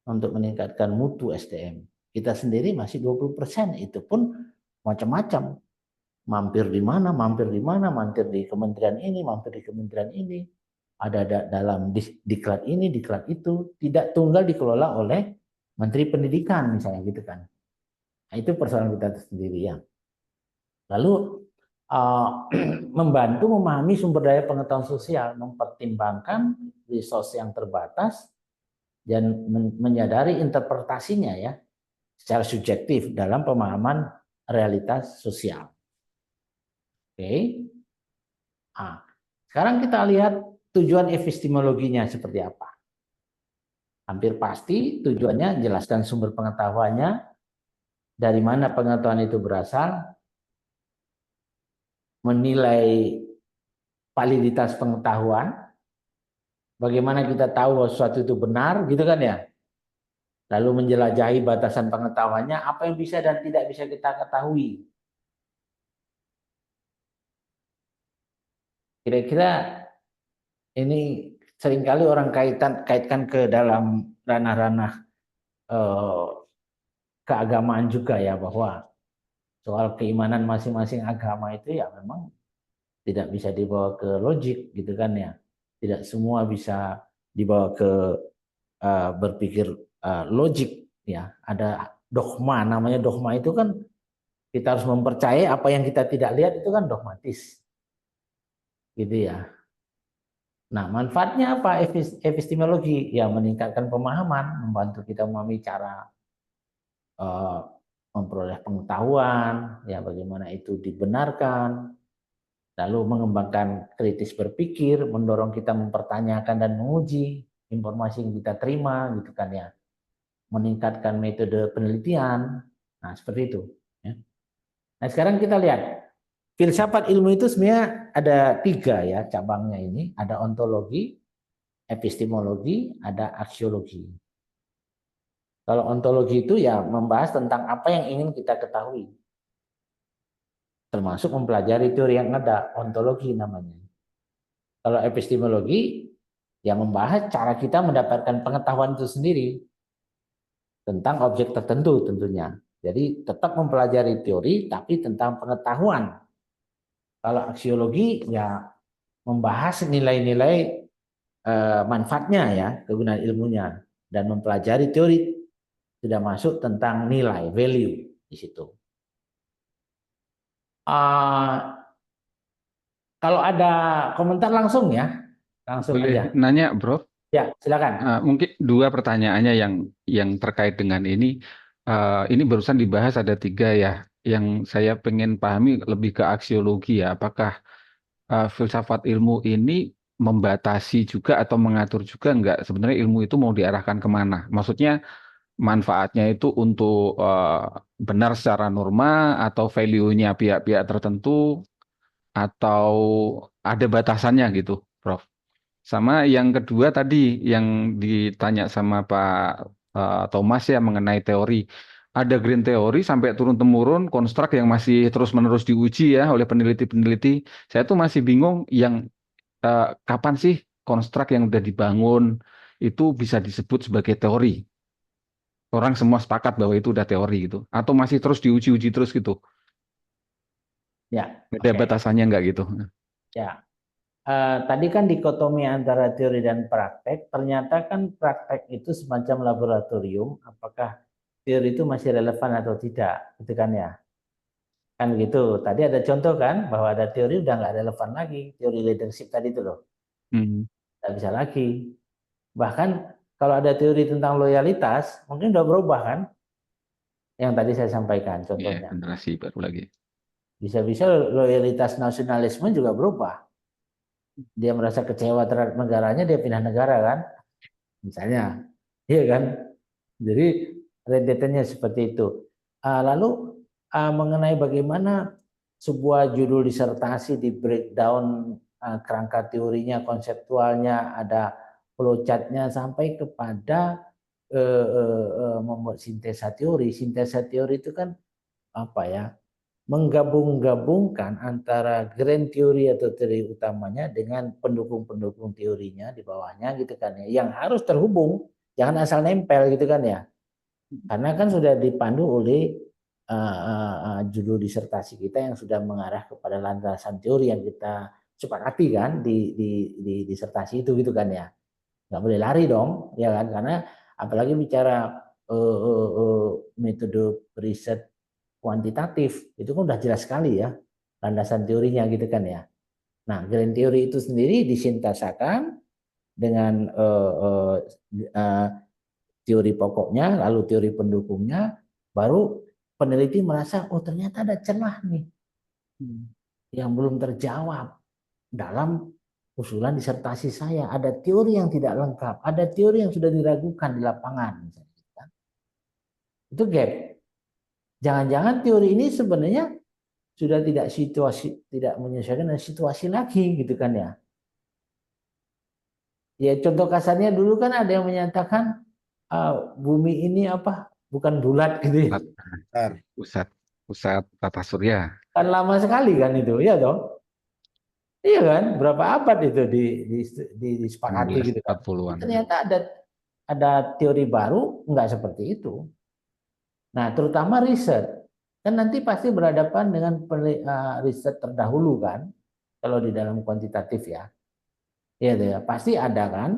untuk meningkatkan mutu SDM. Kita sendiri masih 20%, itu pun macam-macam. Mampir di mana, mampir di kementerian ini, mampir di kementerian ini. Ada dalam diklat ini, diklat itu, tidak tunggal dikelola oleh Menteri Pendidikan misalnya gitu kan. Nah, itu persoalan kita sendiri ya. Lalu membantu memahami sumber daya pengetahuan sosial, mempertimbangkan resource yang terbatas dan menyadari interpretasinya ya secara subjektif dalam pemahaman realitas sosial. Oke. Nah, sekarang kita lihat tujuan epistemologinya seperti apa. Hampir pasti tujuannya jelaskan sumber pengetahuannya, dari mana pengetahuan itu berasal, menilai validitas pengetahuan, bagaimana kita tahu bahwa sesuatu itu benar, gitu kan ya. Lalu menjelajahi batasan pengetahuannya, apa yang bisa dan tidak bisa kita ketahui. Kira-kira ini seringkali orang kaitkan ke dalam ranah-ranah keagamaan juga ya, bahwa soal keimanan masing-masing agama itu ya memang tidak bisa dibawa ke logik gitu kan ya. Tidak semua bisa dibawa ke berpikir logik ya, ada dogma, namanya dogma itu kan kita harus mempercayai apa yang kita tidak lihat, itu kan dogmatis gitu ya. Nah, manfaatnya apa epistemologi? Ya, meningkatkan pemahaman, membantu kita memahami cara memperoleh pengetahuan, ya bagaimana itu dibenarkan, lalu mengembangkan kritis berpikir, mendorong kita mempertanyakan dan menguji informasi yang kita terima, gitu kan ya, meningkatkan metode penelitian, nah seperti itu. Ya. Nah sekarang kita lihat filsafat ilmu itu sebenarnya ada 3 ya cabangnya ini, ada ontologi, epistemologi, ada aksiologi. Kalau ontologi itu ya membahas tentang apa yang ingin kita ketahui. Termasuk mempelajari teori yang ada, ontologi namanya. Kalau epistemologi yang membahas cara kita mendapatkan pengetahuan itu sendiri tentang objek tertentu tentunya. Jadi tetap mempelajari teori tapi tentang pengetahuan. Kalau aksiologi ya membahas nilai-nilai manfaatnya ya, kegunaan ilmunya, dan mempelajari teori sudah masuk tentang nilai, value di situ. Kalau ada komentar langsung ya, langsung Boleh aja. nanya, Bro? Ya, silakan. Mungkin 2 pertanyaannya yang terkait dengan ini. Ini barusan dibahas ada 3 ya. Yang saya pengen pahami lebih ke aksiologi ya. Apakah filsafat ilmu ini membatasi juga atau mengatur juga enggak sebenarnya ilmu itu mau diarahkan kemana? Maksudnya manfaatnya itu untuk benar secara norma atau value-nya pihak-pihak tertentu atau ada batasannya gitu, Prof. Sama yang kedua tadi yang ditanya sama Pak Thomas ya mengenai teori. Ada green teori sampai turun-temurun, konstruk yang masih terus-menerus diuji ya oleh peneliti-peneliti. Saya tuh masih bingung yang kapan sih konstruk yang udah dibangun itu bisa disebut sebagai teori. Orang semua sepakat bahwa itu udah teori gitu. Atau masih terus diuji-uji terus gitu. Ya, Ada batasannya nggak gitu? Ya. Tadi kan dikotomi antara teori dan praktek, ternyata kan praktek itu semacam laboratorium, apakah teori itu masih relevan atau tidak, gitu kan ya? Kan gitu, tadi ada contoh kan, bahwa ada teori udah nggak relevan lagi, teori leadership tadi itu loh, nggak bisa lagi. Bahkan kalau ada teori tentang loyalitas, mungkin udah berubah kan, yang tadi saya sampaikan contohnya. Generasi baru lagi. Bisa-bisa loyalitas nasionalisme juga berubah. Dia merasa kecewa terhadap negaranya, dia pindah negara kan, misalnya, iya kan? Jadi rentetannya seperti itu. Lalu mengenai bagaimana sebuah judul disertasi di breakdown kerangka teorinya, konseptualnya, ada flowchart-nya sampai kepada membuat sintesa teori. Sintesa teori itu kan apa ya? Menggabung-gabungkan antara grand teori atau teori utamanya dengan pendukung-pendukung teorinya di bawahnya gitu kan ya, yang harus terhubung, jangan asal nempel gitu kan ya, karena kan sudah dipandu oleh judul disertasi kita yang sudah mengarah kepada landasan teori yang kita sepakati kan di disertasi itu gitu kan ya, nggak boleh lari dong ya kan, karena apalagi bicara metode riset kuantitatif itu kan udah jelas sekali ya landasan teorinya gitu kan ya. Nah, grand teori itu sendiri disintesakan dengan teori pokoknya, lalu teori pendukungnya, baru peneliti merasa oh ternyata ada celah nih yang belum terjawab dalam usulan disertasi saya. Ada teori yang tidak lengkap, ada teori yang sudah diragukan di lapangan. Itu gap. Jangan-jangan teori ini sebenarnya sudah tidak menyesuaikan dengan situasi lagi gitu kan ya. Ya contoh kasarnya dulu kan ada yang menyatakan bumi ini apa? Bukan bulat gitu ya. Pusat tata surya. Kan lama sekali kan itu, ya dong. Iya kan? Berapa abad itu disepakati gitu kan. Ternyata ada teori baru enggak seperti itu. Nah, terutama riset. Kan nanti pasti berhadapan dengan riset terdahulu kan, kalau di dalam kuantitatif ya. Iya ya, pasti ada kan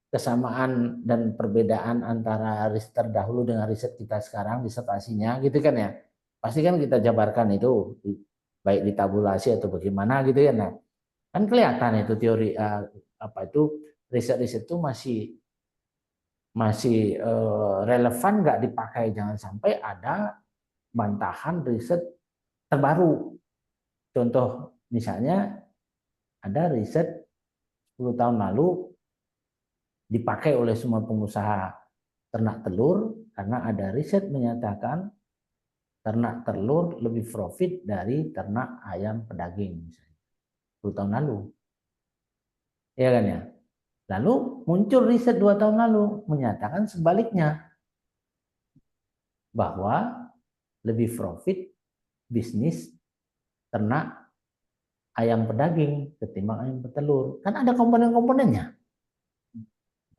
kesamaan dan perbedaan antara riset terdahulu dengan riset kita sekarang, disertasinya gitu kan ya. Pasti kan kita jabarkan itu, baik di tabulasi atau bagaimana gitu ya. Nah, kan kelihatan itu teori riset-riset itu masih relevan nggak dipakai, jangan sampai ada bantahan riset terbaru. Contoh misalnya ada riset 10 tahun lalu dipakai oleh semua pengusaha ternak telur karena ada riset menyatakan ternak telur lebih profit dari ternak ayam pedaging misalnya 10 tahun lalu. Ya kan ya? Lalu muncul riset 2 tahun lalu menyatakan sebaliknya, bahwa lebih profit bisnis ternak ayam pedaging ketimbang ayam petelur. Kan ada komponen-komponennya.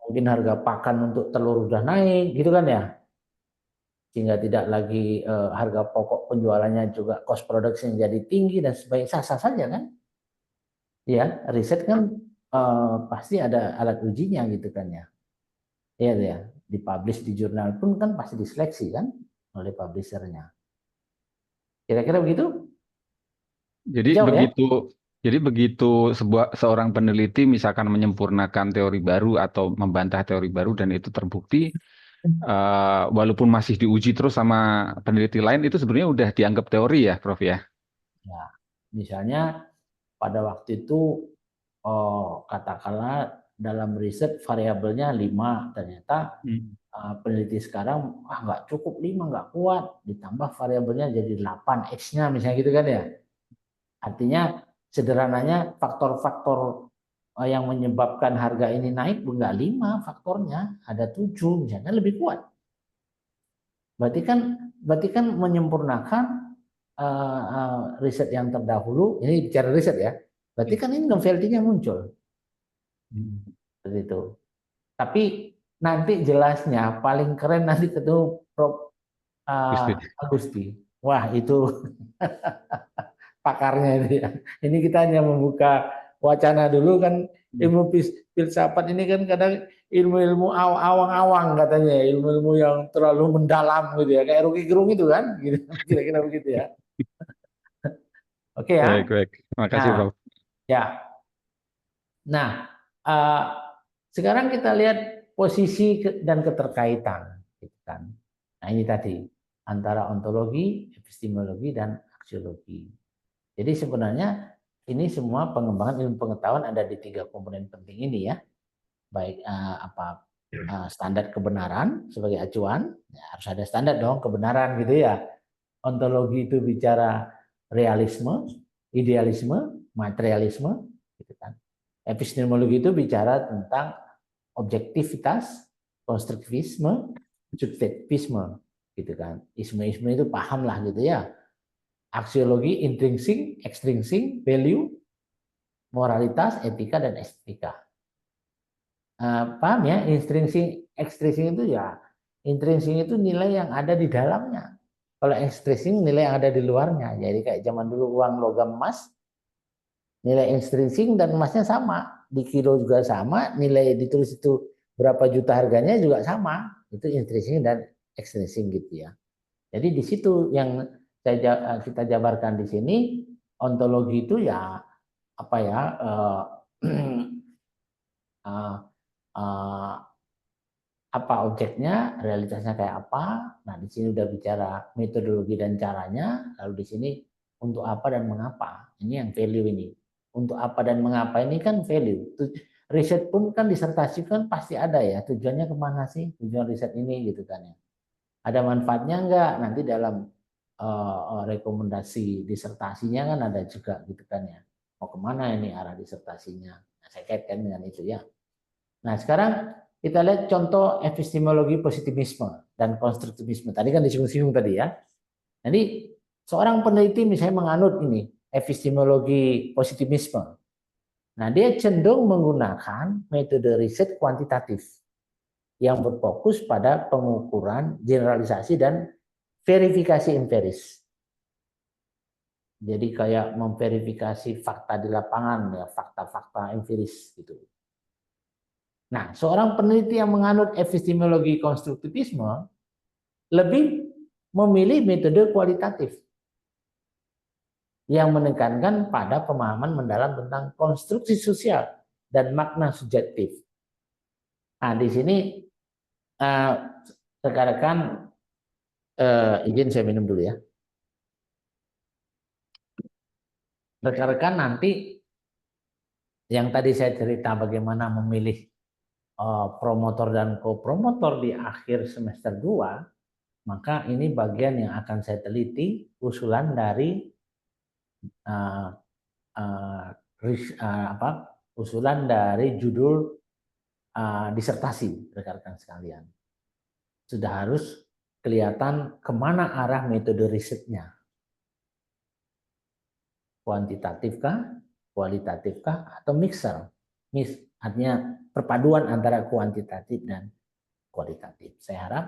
Mungkin harga pakan untuk telur udah naik gitu kan ya. Sehingga tidak lagi harga pokok penjualannya juga cost production jadi tinggi dan sebagainya. Sah-sah saja kan. Ya, riset kan pasti ada alat ujinya gitu kan ya. Iya ya, dipublish di jurnal pun kan pasti diseleksi kan oleh publishernya. Kira-kira begitu? Jadi Jawab ya? begitu seorang peneliti misalkan menyempurnakan teori baru atau membantah teori baru dan itu terbukti, walaupun masih diuji terus sama peneliti lain, itu sebenarnya udah dianggap teori ya, Prof ya? Ya, misalnya pada waktu itu katakanlah dalam riset variabelnya 5, ternyata peneliti sekarang nggak cukup 5, nggak kuat, ditambah variabelnya jadi 8 X-nya misalnya gitu kan ya. Artinya sederhananya faktor-faktor yang menyebabkan harga ini naik enggak 5 faktornya, ada 7 misalnya, lebih kuat. Berarti kan menyempurnakan riset yang terdahulu, ini bicara riset ya. Berarti kan ini novelty-nya muncul. Seperti itu. Tapi nanti jelasnya paling keren nanti ketemu Prof. Agusti. Wah, itu pakarnya itu ya. Ini kita hanya membuka wacana dulu kan, ilmu filsafat ini kan kadang ilmu-ilmu awang-awang katanya, ilmu-ilmu yang terlalu mendalam gitu ya, kayak Rocky Gerung itu kan, gitu. Kira-kira begitu ya. Oke ya. Baik. Makasih, Prof. Ya. Nah, sekarang kita lihat posisi dan keterkaitan, gitu kan. Nah, ini tadi antara ontologi, epistemologi, dan aksiologi. Jadi sebenarnya ini semua pengembangan ilmu pengetahuan ada di 3 komponen penting ini ya. Baik standar kebenaran sebagai acuan, ya, harus ada standar dong kebenaran gitu ya. Ontologi itu bicara realisme, idealisme, materialisme, gitu kan. Epistemologi itu bicara tentang objektivitas, konstruktivisme, subjektivisme, gitu kan. Isme-isme itu paham lah gitu ya. Aksiologi, intrinsik, extrinsic, value, moralitas, etika, dan estetika. Paham ya? Intrinsik, extrinsic itu ya, intrinsik itu nilai yang ada di dalamnya. Kalau extrinsic nilai yang ada di luarnya. Jadi kayak zaman dulu uang logam emas, nilai intrinsik dan emasnya sama, di kilo juga sama, nilai ditulis itu berapa juta harganya juga sama. Itu intrinsik dan extrinsic gitu ya. Jadi di situ yang kita jabarkan di sini, ontologi itu ya apa ya, apa objeknya, realitasnya kayak apa. Nah, di sini udah bicara metodologi dan caranya, lalu di sini untuk apa dan mengapa. Ini yang value ini. Untuk apa dan mengapa ini kan value. Riset pun kan disertasi kan pasti ada ya, tujuannya kemana sih tujuan riset ini gitu kan ya. Ada manfaatnya enggak? Nanti dalam rekomendasi disertasinya kan ada juga gitu kan ya. Mau kemana ini arah disertasinya? Nah, saya kaitkan dengan itu ya. Nah, sekarang kita lihat contoh epistemologi positivisme dan konstruktivisme. Tadi kan disinggung-singgung tadi ya. Jadi seorang peneliti misalnya menganut ini epistemologi positivisme. Nah, dia cenderung menggunakan metode riset kuantitatif yang berfokus pada pengukuran, generalisasi, dan verifikasi empiris. Jadi kayak memverifikasi fakta di lapangan, ya, fakta-fakta empiris gitu. Nah, seorang peneliti yang menganut epistemologi konstruktivisme lebih memilih metode kualitatif yang menekankan pada pemahaman mendalam tentang konstruksi sosial dan makna subjektif. Nah, di sini rekan-rekan izin saya minum dulu ya. Rekan-rekan nanti yang tadi saya cerita bagaimana memilih promotor dan kopromotor di akhir semester 2, maka ini bagian yang akan saya teliti usulan dari usulan dari judul disertasi rekan-rekan sekalian. Sudah harus kelihatan kemana arah metode risetnya. Kuantitatifkah, kualitatifkah, atau mixer? Artinya perpaduan antara kuantitatif dan kualitatif. Saya harap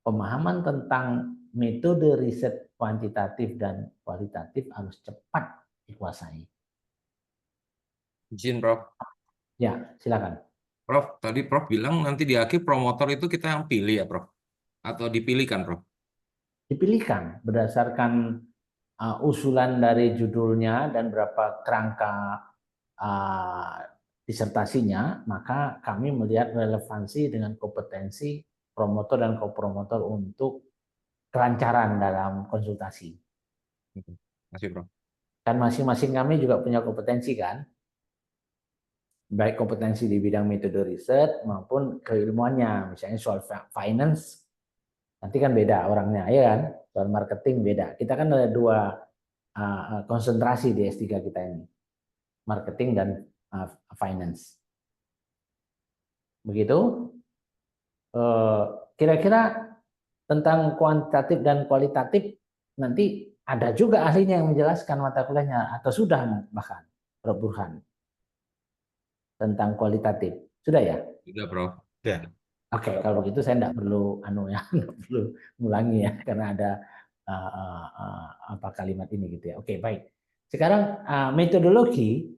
pemahaman tentang metode riset kuantitatif dan kualitatif harus cepat dikuasai. Izin, Prof. Ya, silakan. Prof, tadi Prof bilang nanti di akhir promotor itu kita yang pilih ya, Prof? Atau dipilihkan, Prof? Dipilihkan berdasarkan usulan dari judulnya dan berapa kerangka disertasinya, maka kami melihat relevansi dengan kompetensi promotor dan kopromotor untuk kelancaran dalam konsultasi. Terima kasih, Prof. Kan masing-masing kami juga punya kompetensi kan, baik kompetensi di bidang metode riset maupun keilmuannya, misalnya soal finance, nanti kan beda orangnya, ya kan, soal marketing beda. Kita kan ada dua konsentrasi di S3 kita ini, marketing dan finance. Begitu. Kira-kira tentang kuantitatif dan kualitatif nanti ada juga ahlinya yang menjelaskan mata kuliahnya, atau sudah bahkan Prof. Burhan tentang kualitatif. Sudah ya? Sudah, Prof. Ya. Oke, kalau begitu saya tidak perlu nggak perlu ngulangi ya, karena ada kalimat ini gitu ya. Oke, baik. Sekarang metodologi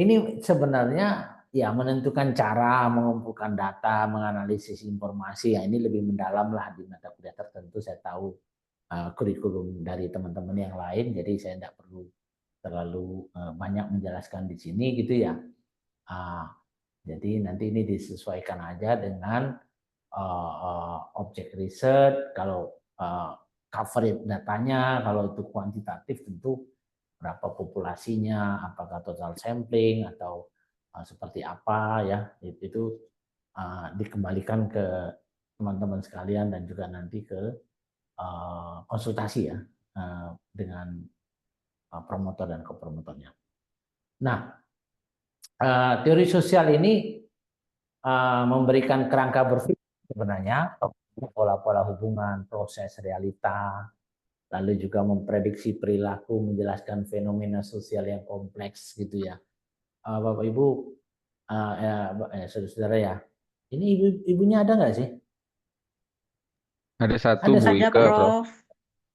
ini sebenarnya ya menentukan cara mengumpulkan data, menganalisis informasi. Ya, ini lebih mendalam lah di mata kuliah tertentu. Saya tahu kurikulum dari teman-teman yang lain, jadi saya tidak perlu terlalu banyak menjelaskan di sini gitu ya. Jadi nanti ini disesuaikan aja dengan objek riset. Kalau coverage datanya, kalau itu kuantitatif tentu berapa populasinya, apakah total sampling atau seperti apa ya, itu dikembalikan ke teman-teman sekalian dan juga nanti ke konsultasi ya dengan promotor dan kopromotornya. Nah, teori sosial ini memberikan kerangka berpikir sebenarnya, pola-pola hubungan, proses, realita, lalu juga memprediksi perilaku, menjelaskan fenomena sosial yang kompleks gitu ya. Bapak Ibu, saudara-saudara ya, ini ibunya ada nggak sih? Ada satu Ada Bu saja, Ika, Prof.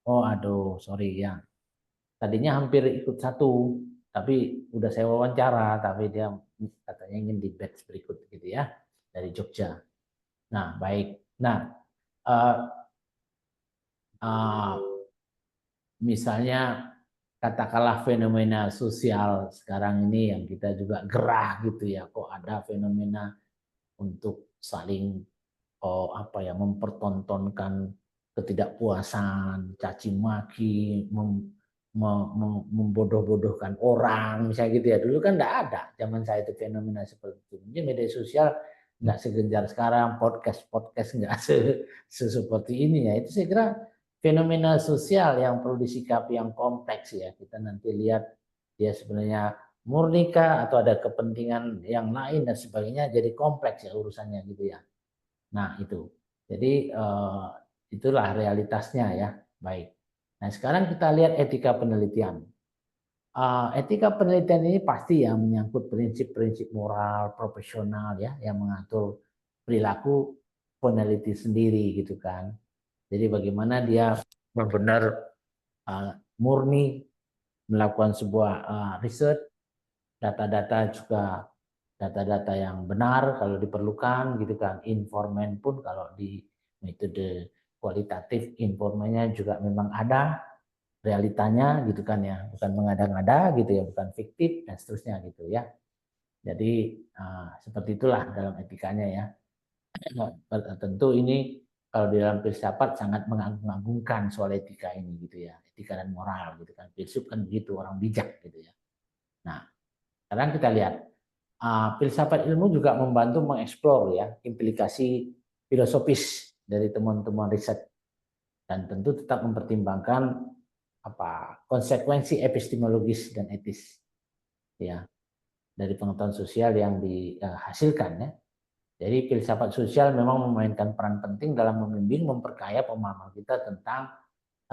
Oh, aduh, sorry ya. Tadinya hampir ikut satu, tapi udah saya wawancara, tapi dia katanya ingin di batch berikut gitu ya, dari Jogja. Nah, baik. Nah, misalnya katakanlah fenomena sosial sekarang ini yang kita juga gerah gitu ya, kok ada fenomena untuk saling mempertontonkan ketidakpuasan, caci maki, membodoh-bodohkan orang, misalnya gitu ya. Dulu kan enggak ada, zaman saya itu fenomena seperti itu. Mungkin media sosial enggak segencar sekarang, podcast enggak seperti ini ya. Itu saya kira fenomena sosial yang perlu disikapi yang kompleks ya. Kita nanti lihat dia sebenarnya murnika atau ada kepentingan yang lain dan sebagainya, jadi kompleks ya urusannya gitu ya. Nah itu, jadi itulah realitasnya ya. Baik. Nah sekarang kita lihat etika penelitian. Etika penelitian ini pasti ya menyangkut prinsip-prinsip moral profesional ya, yang mengatur perilaku peneliti sendiri gitu kan. Jadi bagaimana dia benar-benar murni melakukan sebuah riset, data-data juga data-data yang benar kalau diperlukan gitu kan. Informan pun kalau di metode kualitatif informannya juga memang ada realitanya gitu kan ya, bukan mengada-ngada gitu ya, bukan fiktif dan seterusnya gitu ya. Jadi seperti itulah dalam etikanya ya. Tentu ini kalau di dalam filsafat sangat mengagung-agungkan soal etika ini gitu ya, etika dan moral gitu kan. Filsuf kan begitu, orang bijak gitu ya. Nah, sekarang kita lihat filsafat ilmu juga membantu mengeksplor ya implikasi filosofis dari temuan-temuan riset dan tentu tetap mempertimbangkan konsekuensi epistemologis dan etis ya dari pengetahuan sosial yang dihasilkan ya. Jadi filsafat sosial memang memainkan peran penting dalam membimbing, memperkaya pemahaman kita tentang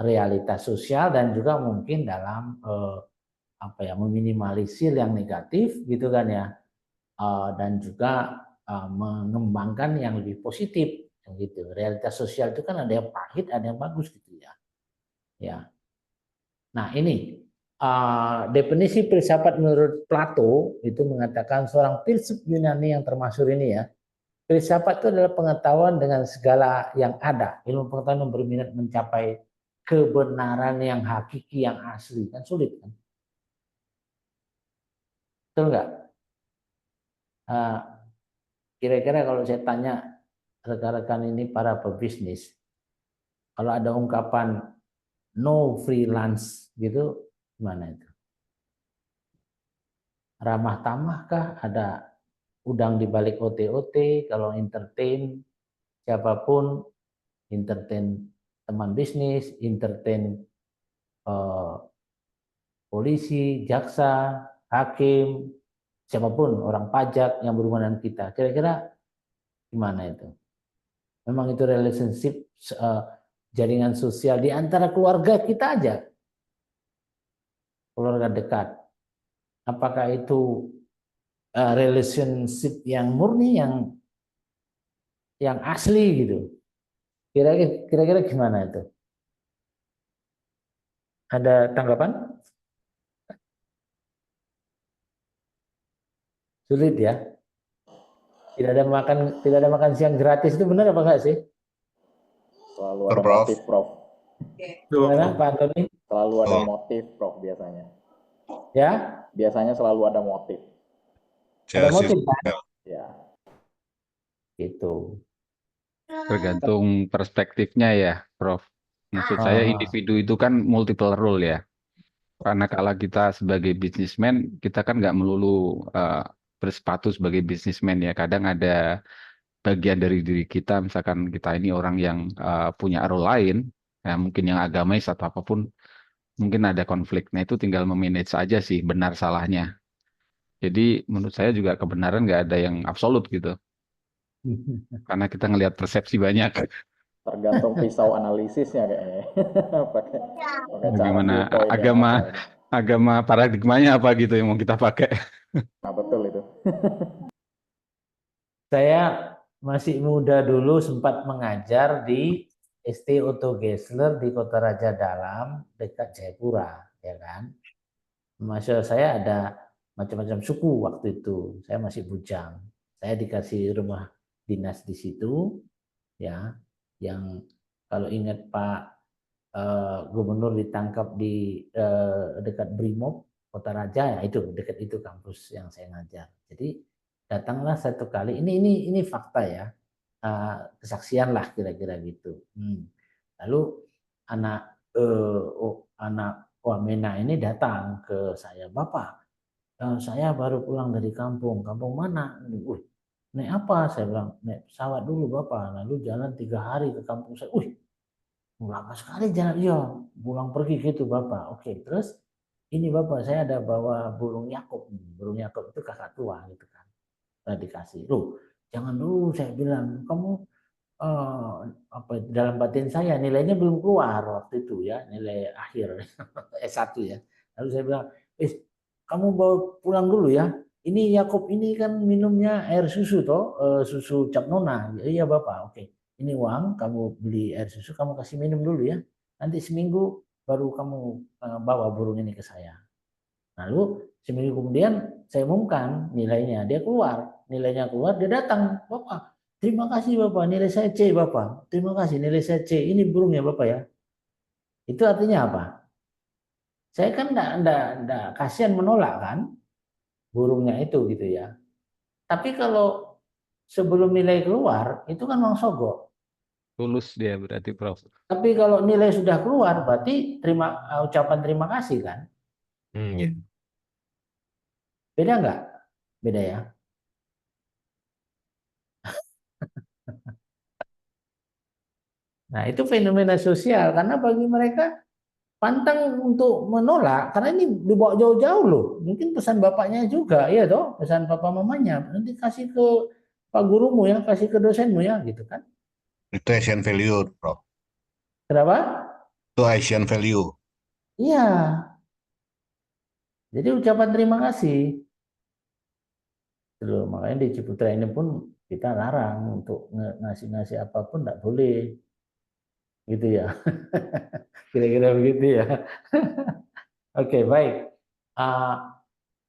realitas sosial dan juga mungkin dalam meminimalisir yang negatif gitu kan ya, dan juga mengembangkan yang lebih positif gitu. Realitas sosial itu kan ada yang pahit, ada yang bagus gitu ya. Ya. Nah ini definisi filsafat menurut Plato itu mengatakan seorang filsuf Yunani yang termasyhur ini ya. Filsafat itu adalah pengetahuan dengan segala yang ada. Ilmu pengetahuan yang berminat mencapai kebenaran yang hakiki, yang asli. Kan sulit kan? Betul nggak? Kira-kira kalau saya tanya rekan-rekan ini para pebisnis, kalau ada ungkapan no freelance gitu, gimana itu? Ramah tamah kah? Ada udang di balik OT-OT, kalau entertain siapapun, entertain teman bisnis, entertain polisi, jaksa, hakim, siapapun orang pajak yang berhubungan dengan kita. Kira-kira gimana itu? Memang itu relationship jaringan sosial di antara keluarga kita aja, keluarga dekat. Apakah itu relationship yang murni, yang asli gitu? Kira-kira gimana itu? Ada tanggapan? Sulit ya. Tidak ada makan siang gratis, itu benar apa enggak sih? Selalu ada motif, Prof. Gimana Pak Antoni? Selalu ada motif, Prof, biasanya. Ya? Biasanya selalu ada motif. Ada motif kan? Ya. Gitu. Tergantung perspektifnya ya, Prof. Maksud saya individu itu kan multiple role ya. Karena kalau kita sebagai bisnismen, kita kan nggak melulu bersepatu sebagai bisnismen ya. Kadang ada bagian dari diri kita, misalkan kita ini orang yang punya role lain, ya mungkin yang agamais atau apapun, mungkin ada konflik. Nah itu tinggal memanage aja sih benar salahnya. Jadi menurut saya juga kebenaran nggak ada yang absolut gitu. Karena kita ngelihat persepsi banyak. Tergantung pisau analisisnya kayaknya. pakai Bagaimana agama paradigmanya apa gitu yang mau kita pakai. Nah, betul itu. Saya masih muda dulu sempat mengajar di ST Otto Gessler di Kota Raja Dalam dekat Jayapura, ya kan. Maksud saya ada macam-macam suku waktu itu. Saya masih bujang. Saya dikasih rumah dinas di situ, ya, yang kalau ingat Pak Gubernur ditangkap di dekat Brimob Kota Raja, ya itu dekat itu kampus yang saya ngajar. Jadi datanglah satu kali, ini fakta ya, kesaksian lah kira-kira gitu. Lalu anak Wamena ini datang ke saya, Bapak, saya baru pulang dari kampung mana? Naik apa? Saya bilang, naik pesawat dulu Bapak, lalu jalan 3 hari ke kampung saya. Lama sekali jalan, iya, pulang pergi gitu Bapak. Oke, terus ini Bapak, saya ada bawa burung Yakub. Burung Yakub itu kakak tua gitu kan. Saya dikasih. Loh, jangan dulu, saya bilang, kamu dalam batin saya nilainya belum keluar waktu itu ya, nilai akhir S1 ya. Lalu saya bilang, kamu bawa pulang dulu ya. Ini Yakub ini kan minumnya air susu toh, susu cap nona. Iya Bapak, oke. Ini uang, kamu beli air susu, kamu kasih minum dulu ya. Nanti seminggu baru kamu bawa burung ini ke saya. Lalu Seminggu kemudian saya umumkan nilainya, dia keluar, nilainya keluar, dia datang, Bapak, terima kasih Bapak, nilai saya C Bapak, terima kasih nilai saya C, ini burungnya Bapak ya. Itu artinya apa? Saya kan enggak kasihan menolak kan burungnya itu gitu ya. Tapi kalau sebelum nilai keluar itu kan Mang Sogok. Tulus dia berarti Prof. Tapi kalau nilai sudah keluar berarti ucapan terima kasih kan? Ya. Beda nggak? Beda ya. Nah itu fenomena sosial karena bagi mereka pantang untuk menolak karena ini dibawa jauh-jauh loh. Mungkin pesan bapaknya juga, ya toh, pesan papa mamanya. Nanti kasih ke pak gurumu ya, kasih ke dosenmu ya, gitu kan? Itu Asian value, Prof. Kenapa? Itu Asian value. Iya. Jadi ucapan terima kasih. Loh, makanya di Ciputra ini pun kita larang untuk ngasih-ngasih apapun tidak boleh. Gitu ya. Kira-kira begitu ya. Oke, baik.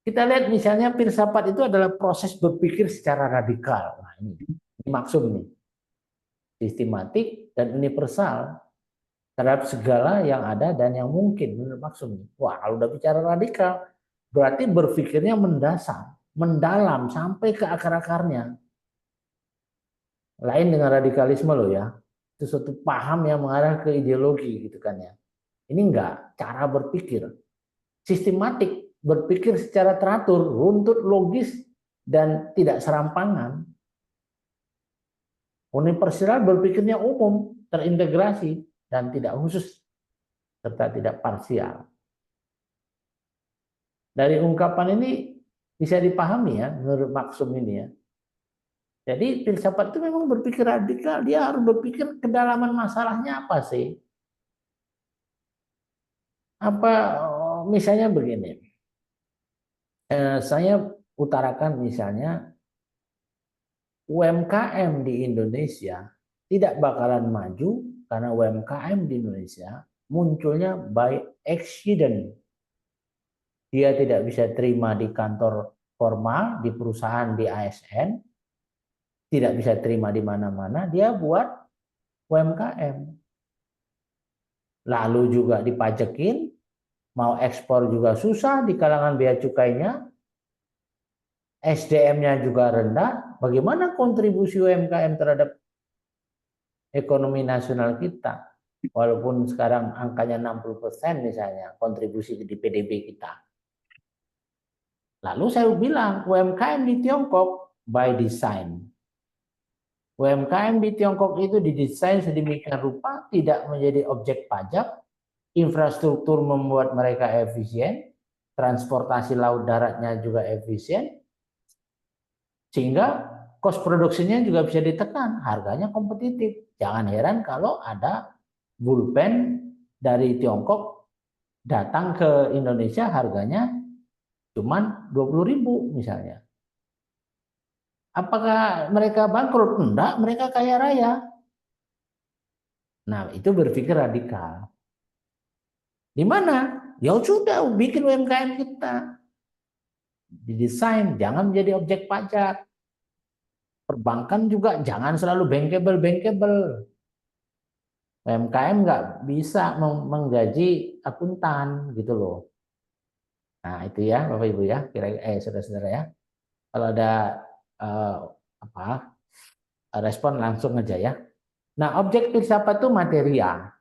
Kita lihat misalnya filsafat itu adalah proses berpikir secara radikal. Nah, ini maksud nih. Sistematik dan universal terhadap segala yang ada dan yang mungkin menurut maksud. Wah, kalau udah bicara radikal, berarti berpikirnya mendasar, mendalam sampai ke akar-akarnya. Lain dengan radikalisme loh ya. Itu suatu paham yang mengarah ke ideologi gitu kan ya. Ini enggak, cara berpikir. Sistematik, berpikir secara teratur, runtut, logis, dan tidak serampangan. Universal berpikirnya umum, terintegrasi, dan tidak khusus, serta tidak parsial. Dari ungkapan ini bisa dipahami ya, menurut maksud ini ya. Jadi filsafat itu memang berpikir radikal, dia harus berpikir kedalaman masalahnya apa sih? Apa misalnya begini, saya utarakan misalnya UMKM di Indonesia tidak bakalan maju karena UMKM di Indonesia munculnya by accident. Dia tidak bisa terima di kantor formal, di perusahaan, di ASN, tidak bisa terima di mana-mana, dia buat UMKM. Lalu juga dipajekin, mau ekspor juga susah di kalangan bea cukainya, SDM-nya juga rendah. Bagaimana kontribusi UMKM terhadap ekonomi nasional kita? Walaupun sekarang angkanya 60% misalnya kontribusi di PDB kita. Lalu saya bilang UMKM di Tiongkok by design. UMKM di Tiongkok itu didesain sedemikian rupa tidak menjadi objek pajak, infrastruktur membuat mereka efisien, transportasi laut daratnya juga efisien, sehingga cost produksinya juga bisa ditekan, harganya kompetitif. Jangan heran kalau ada bullpen dari Tiongkok datang ke Indonesia harganya cuman 20.000 misalnya. Apakah mereka bangkrut? Enggak, mereka kaya raya. Nah, itu berpikir radikal. Di mana? Ya sudah, bikin UMKM kita. Didesain, jangan menjadi objek pajak. Perbankan juga jangan selalu bankable. UMKM nggak bisa menggaji akuntan gitu loh. Nah itu ya Bapak Ibu ya, kira-kira saudara-saudara ya. Kalau ada respon langsung aja ya. Nah objek filsafat itu materia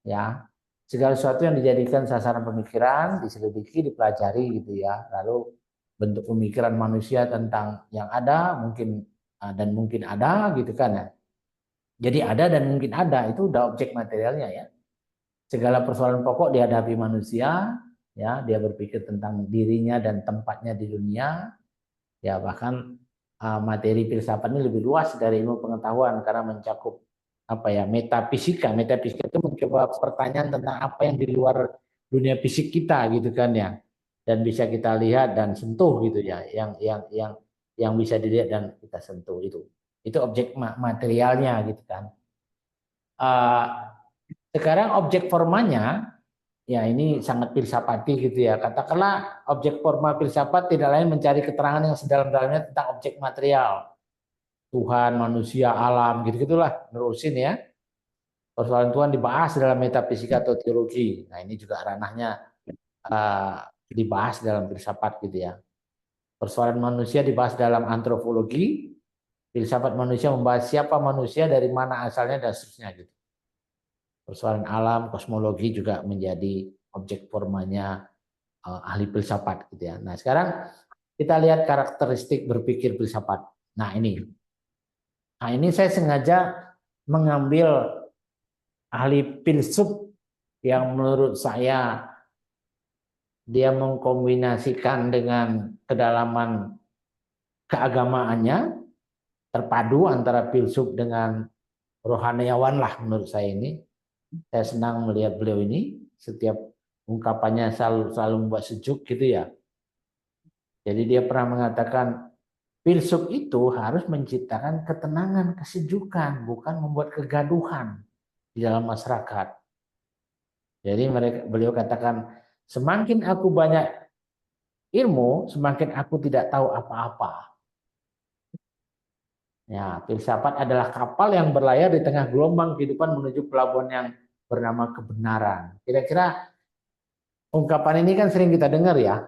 ya. Segala sesuatu yang dijadikan sasaran pemikiran, diselidiki, dipelajari gitu ya. Lalu bentuk pemikiran manusia tentang yang ada mungkin dan mungkin ada gitu kan ya. Jadi ada dan mungkin ada itu udah objek materialnya ya. Segala persoalan pokok dihadapi manusia ya, dia berpikir tentang dirinya dan tempatnya di dunia. Ya bahkan materi filsafat ini lebih luas dari ilmu pengetahuan karena mencakup metafisika. Metafisika itu mencoba pertanyaan tentang apa yang di luar dunia fisik kita gitu kan ya. Dan bisa kita lihat dan sentuh gitu ya, yang bisa dilihat dan kita sentuh itu objek materialnya gitu kan. Sekarang objek formanya ya ini sangat filsafati gitu ya. Katakanlah objek formal filsafat tidak lain mencari keterangan yang sedalam-dalamnya tentang objek material. Tuhan, manusia, alam, gitu-gitulah. Nerusin ya. Persoalan Tuhan dibahas dalam metafisika atau teologi. Nah ini juga ranahnya dibahas dalam filsafat gitu ya. Persoalan manusia dibahas dalam antropologi. Filsafat manusia membahas siapa manusia, dari mana asalnya, dan seterusnya gitu. Persoalan alam, kosmologi juga menjadi objek formalnya ahli filsafat gitu ya. Nah sekarang kita lihat karakteristik berpikir filsafat. Nah ini saya sengaja mengambil ahli filsuf yang menurut saya dia mengkombinasikan dengan kedalaman keagamaannya, terpadu antara filsuf dengan rohaniawan lah menurut saya ini. Saya senang melihat beliau ini, setiap ungkapannya selalu membuat sejuk gitu ya. Jadi dia pernah mengatakan filsuf itu harus menciptakan ketenangan, kesejukan, bukan membuat kegaduhan di dalam masyarakat. Jadi beliau katakan, semakin aku banyak ilmu, semakin aku tidak tahu apa-apa. Ya, filsafat adalah kapal yang berlayar di tengah gelombang kehidupan menuju pelabuhan yang bernama kebenaran. Kira-kira ungkapan ini kan sering kita dengar ya.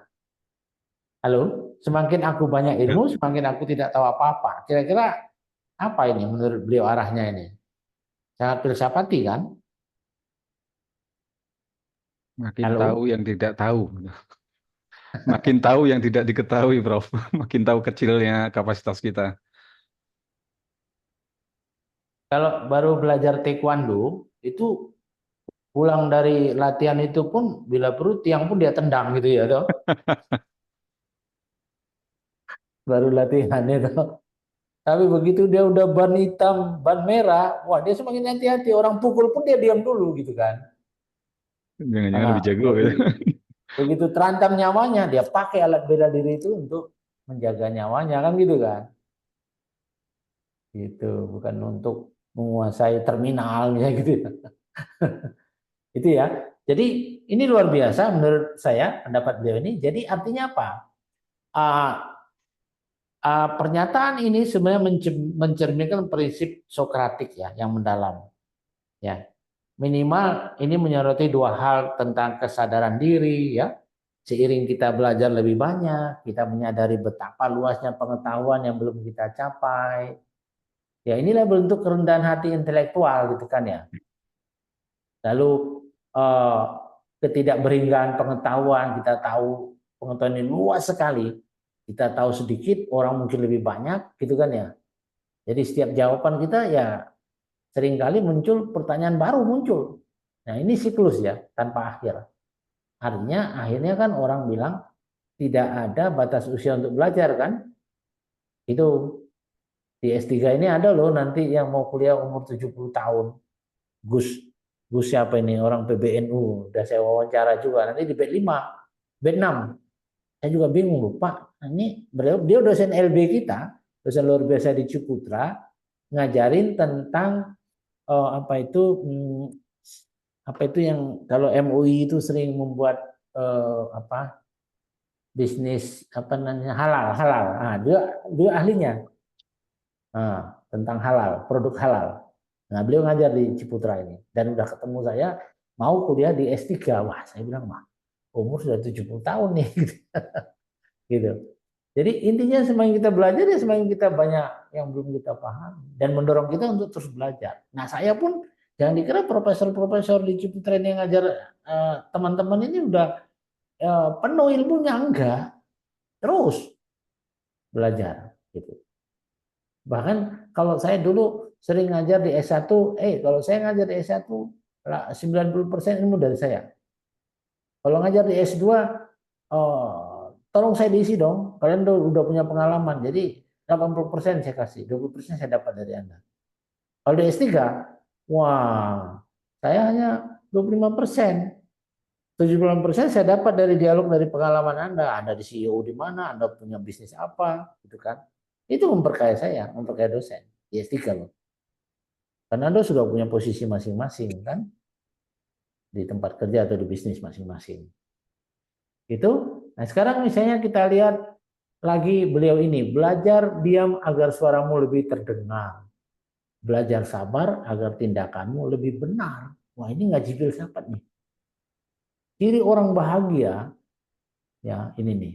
Halo, semakin aku banyak ilmu, semakin aku tidak tahu apa-apa. Kira-kira apa ini menurut beliau arahnya ini? Sangat filsafati kan? Makin Halo? tahu yang tidak tahu. Makin tahu yang tidak diketahui, Prof. Makin tahu kecilnya kapasitas kita. Kalau baru belajar taekwondo, itu pulang dari latihan itu pun bila perlu tiang pun dia tendang gitu ya toh. Baru latihan itu. Tapi begitu dia udah ban hitam, ban merah, wah dia semakin hati-hati. Orang pukul pun dia diam dulu gitu kan. Jangan-jangan Nah, lebih jago gitu. begitu terancam nyawanya, dia pakai alat bela diri itu untuk menjaga nyawanya kan gitu kan. Gitu, bukan untuk menguasai terminal misalnya gitu ya. Itu ya. Jadi ini luar biasa menurut saya pendapat beliau ini. Jadi artinya apa? Pernyataan ini sebenarnya mencerminkan prinsip Sokratik ya yang mendalam. Ya, minimal ini menyoroti dua hal tentang kesadaran diri ya. Seiring kita belajar lebih banyak, kita menyadari betapa luasnya pengetahuan yang belum kita capai. Ya inilah bentuk kerendahan hati intelektual gitu kan ya. Lalu ketidakberinggaan pengetahuan, kita tahu pengetahuan ini luas sekali. Kita tahu sedikit, orang mungkin lebih banyak, gitu kan ya. Jadi setiap jawaban kita ya seringkali muncul pertanyaan baru muncul. Nah ini siklus ya, tanpa akhir. Artinya akhirnya kan orang bilang tidak ada batas usia untuk belajar kan. Itu di S3 ini ada loh nanti yang mau kuliah umur 70 tahun. Gus siapa ini? Orang PBNU. Udah saya wawancara juga. Nanti di B5, B6. Saya juga bingung loh, Pak. Ini dia dosen LB kita, dosen luar biasa di Ciputra, ngajarin tentang apa itu yang kalau MUI itu sering membuat bisnis halal. Nah, dia ahlinya tentang halal, produk halal. Nah, beliau ngajar di Ciputra ini dan udah ketemu saya mau kuliah di S3. Wah, saya bilang, "Mah, umur sudah 70 tahun nih." Gitu. Jadi intinya semakin kita belajar ya semakin kita banyak yang belum kita paham dan mendorong kita untuk terus belajar. Nah, saya pun jangan dikira profesor-profesor di Ciputra yang ngajar teman-teman ini udah penuh ilmunya, enggak. Terus belajar gitu. Bahkan kalau saya dulu sering ngajar di S1, kalau saya ngajar di S1 90% ilmu dari saya. Kalau ngajar di S2 tolong saya diisi dong, kalian udah punya pengalaman, jadi 80% saya kasih, 20% saya dapat dari Anda. Kalau di S3, wah, saya hanya 25%. 70% saya dapat dari dialog, dari pengalaman Anda di CEO di mana, Anda punya bisnis apa, gitu kan. Itu memperkaya saya, memperkaya dosen di S3 loh. Karena Anda sudah punya posisi masing-masing kan. di tempat kerja atau di bisnis masing-masing. Itu. Nah, sekarang misalnya kita lihat lagi beliau ini, belajar diam agar suaramu lebih terdengar. Belajar sabar agar tindakanmu lebih benar. Wah, ini ngaji filsafat nih. Ciri orang bahagia, ya ini nih,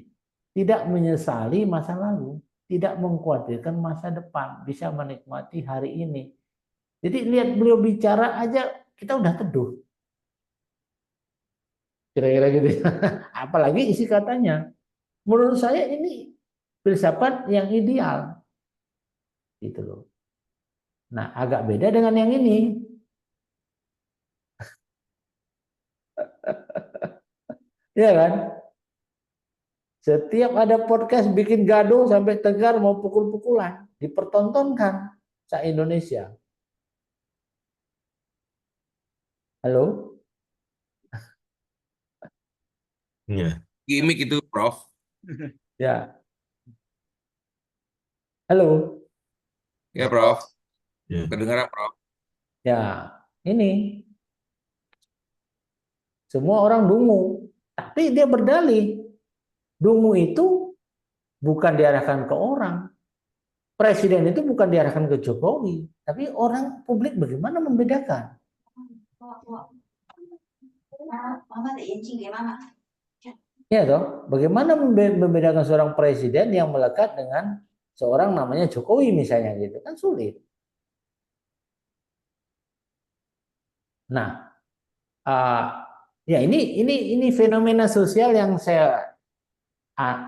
tidak menyesali masa lalu, tidak mengkhawatirkan masa depan, bisa menikmati hari ini. Jadi lihat beliau bicara aja, kita udah teduh. Kira-kira gitu. Apalagi isi katanya. Menurut saya ini filsafat yang ideal. Gitu loh. Nah, agak beda dengan yang ini. Iya kan? Setiap ada podcast bikin gaduh sampai tegar mau pukul-pukulan, dipertontonkan se-Indonesia. Halo? Iya. Gimik itu, Prof. Ya. Halo? Ya, Prof. Ya. Kedengaran, Prof. Ya, ini. Semua orang dungu. Tapi dia berdalih. Dungu itu bukan diarahkan ke orang. Presiden itu bukan diarahkan ke Jokowi. Tapi orang publik bagaimana membedakan? Ya toh, bagaimana membedakan seorang presiden yang melekat dengan seorang namanya Jokowi misalnya gitu, kan sulit. Nah, ya ini fenomena sosial yang saya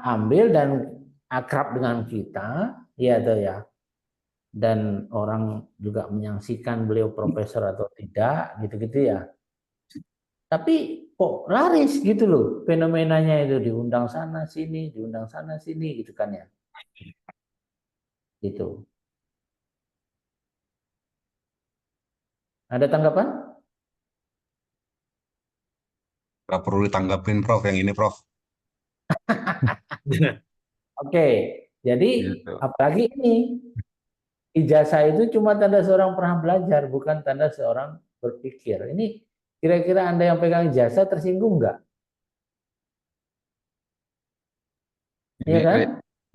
ambil dan akrab dengan kita, ya toh ya. Dan orang juga menyaksikan beliau profesor atau tidak, gitu-gitu ya. Tapi kok laris gitu loh fenomenanya itu, diundang sana sini gitu kan ya. Gitu. Ada tanggapan? Nggak perlu ditanggapin, Prof. Yang ini, Prof. Oke, jadi Gitu. apalagi ini ijazah itu cuma tanda seorang pernah belajar, bukan tanda seorang berpikir. Ini kira-kira Anda yang pegang ijazah tersinggung nggak? Iya Ini kan?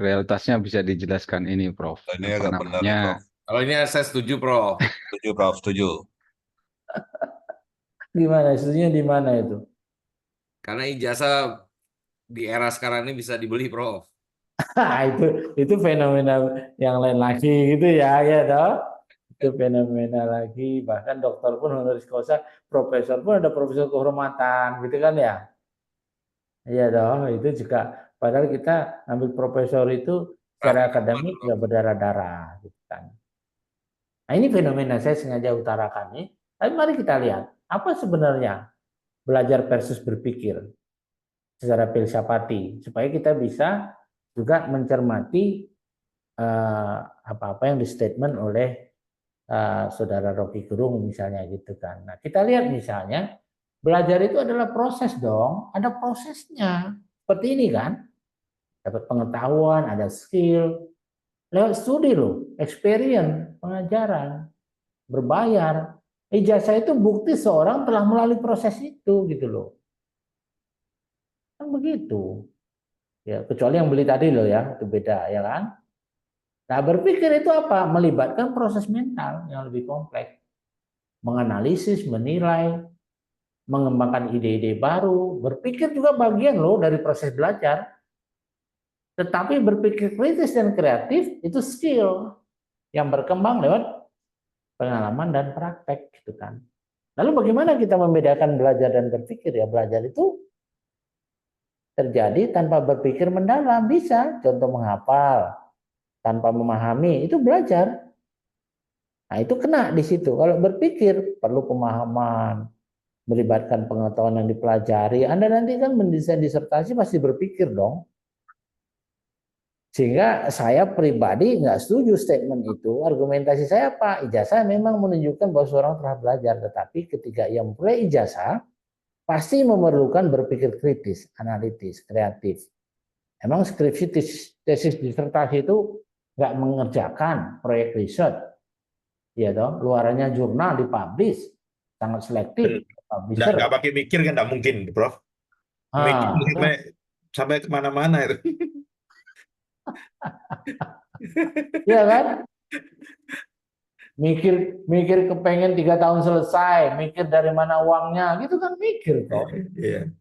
realitasnya bisa dijelaskan ini, Prof. Ini Apa agak benar, namanya? Prof. Kalau ini saya setuju, Prof. Setuju, Prof. Setuju. Gimana? Setuju di mana itu? Karena ijazah di era sekarang ini bisa dibeli, Prof. itu fenomena yang lain lagi gitu ya, ya toh. Itu fenomena lagi, bahkan dokter pun honoris causa, profesor pun ada profesor kehormatan gitu kan ya. Iya dong, itu juga padahal kita ambil profesor itu secara akademik nggak berdarah-darah gitu kan. Nah, ini fenomena saya sengaja utarakan nih. Tapi mari kita lihat apa sebenarnya belajar versus berpikir secara filsafati supaya kita bisa juga mencermati apa-apa yang di-statement oleh Saudara Rocky Gerung misalnya gitu kan. Nah, kita lihat misalnya belajar itu adalah proses dong, ada prosesnya. Seperti ini kan, dapat pengetahuan, ada skill, lewat studi loh, experience, pengajaran, berbayar. Ijazah itu bukti seorang telah melalui proses itu gitu loh. Kan begitu. Ya, kecuali yang beli tadi loh ya, itu beda ya kan. Nah, berpikir itu apa? Melibatkan proses mental yang lebih kompleks. Menganalisis, menilai, mengembangkan ide-ide baru. Berpikir juga bagian loh dari proses belajar. Tetapi berpikir kritis dan kreatif itu skill yang berkembang lewat pengalaman dan praktek gitu kan. Lalu bagaimana kita membedakan belajar dan berpikir ya? Belajar itu terjadi tanpa berpikir mendalam, bisa. Contoh menghafal tanpa memahami itu belajar. Nah, itu kena di situ. Kalau berpikir perlu pemahaman, melibatkan pengetahuan yang dipelajari. Anda nanti kan mendesain disertasi pasti berpikir dong. Sehingga saya pribadi nggak setuju statement itu. Argumentasi saya apa? Ijazah memang menunjukkan bahwa seorang telah belajar. Tetapi ketika ia memperoleh ijazah, pasti memerlukan berpikir kritis, analitis, kreatif. Emang skripsi tesis disertasi itu nggak mengerjakan proyek riset. Ya dong, luarannya jurnal dipublish, sangat selektif. publisher. Nggak pakai mikir kan nggak mungkin, Prof. Mikir Nah, sampai kemana-mana itu. iya kan? Mikir kepengen 3 tahun selesai, mikir dari mana uangnya, gitu kan mikir toh. Iya.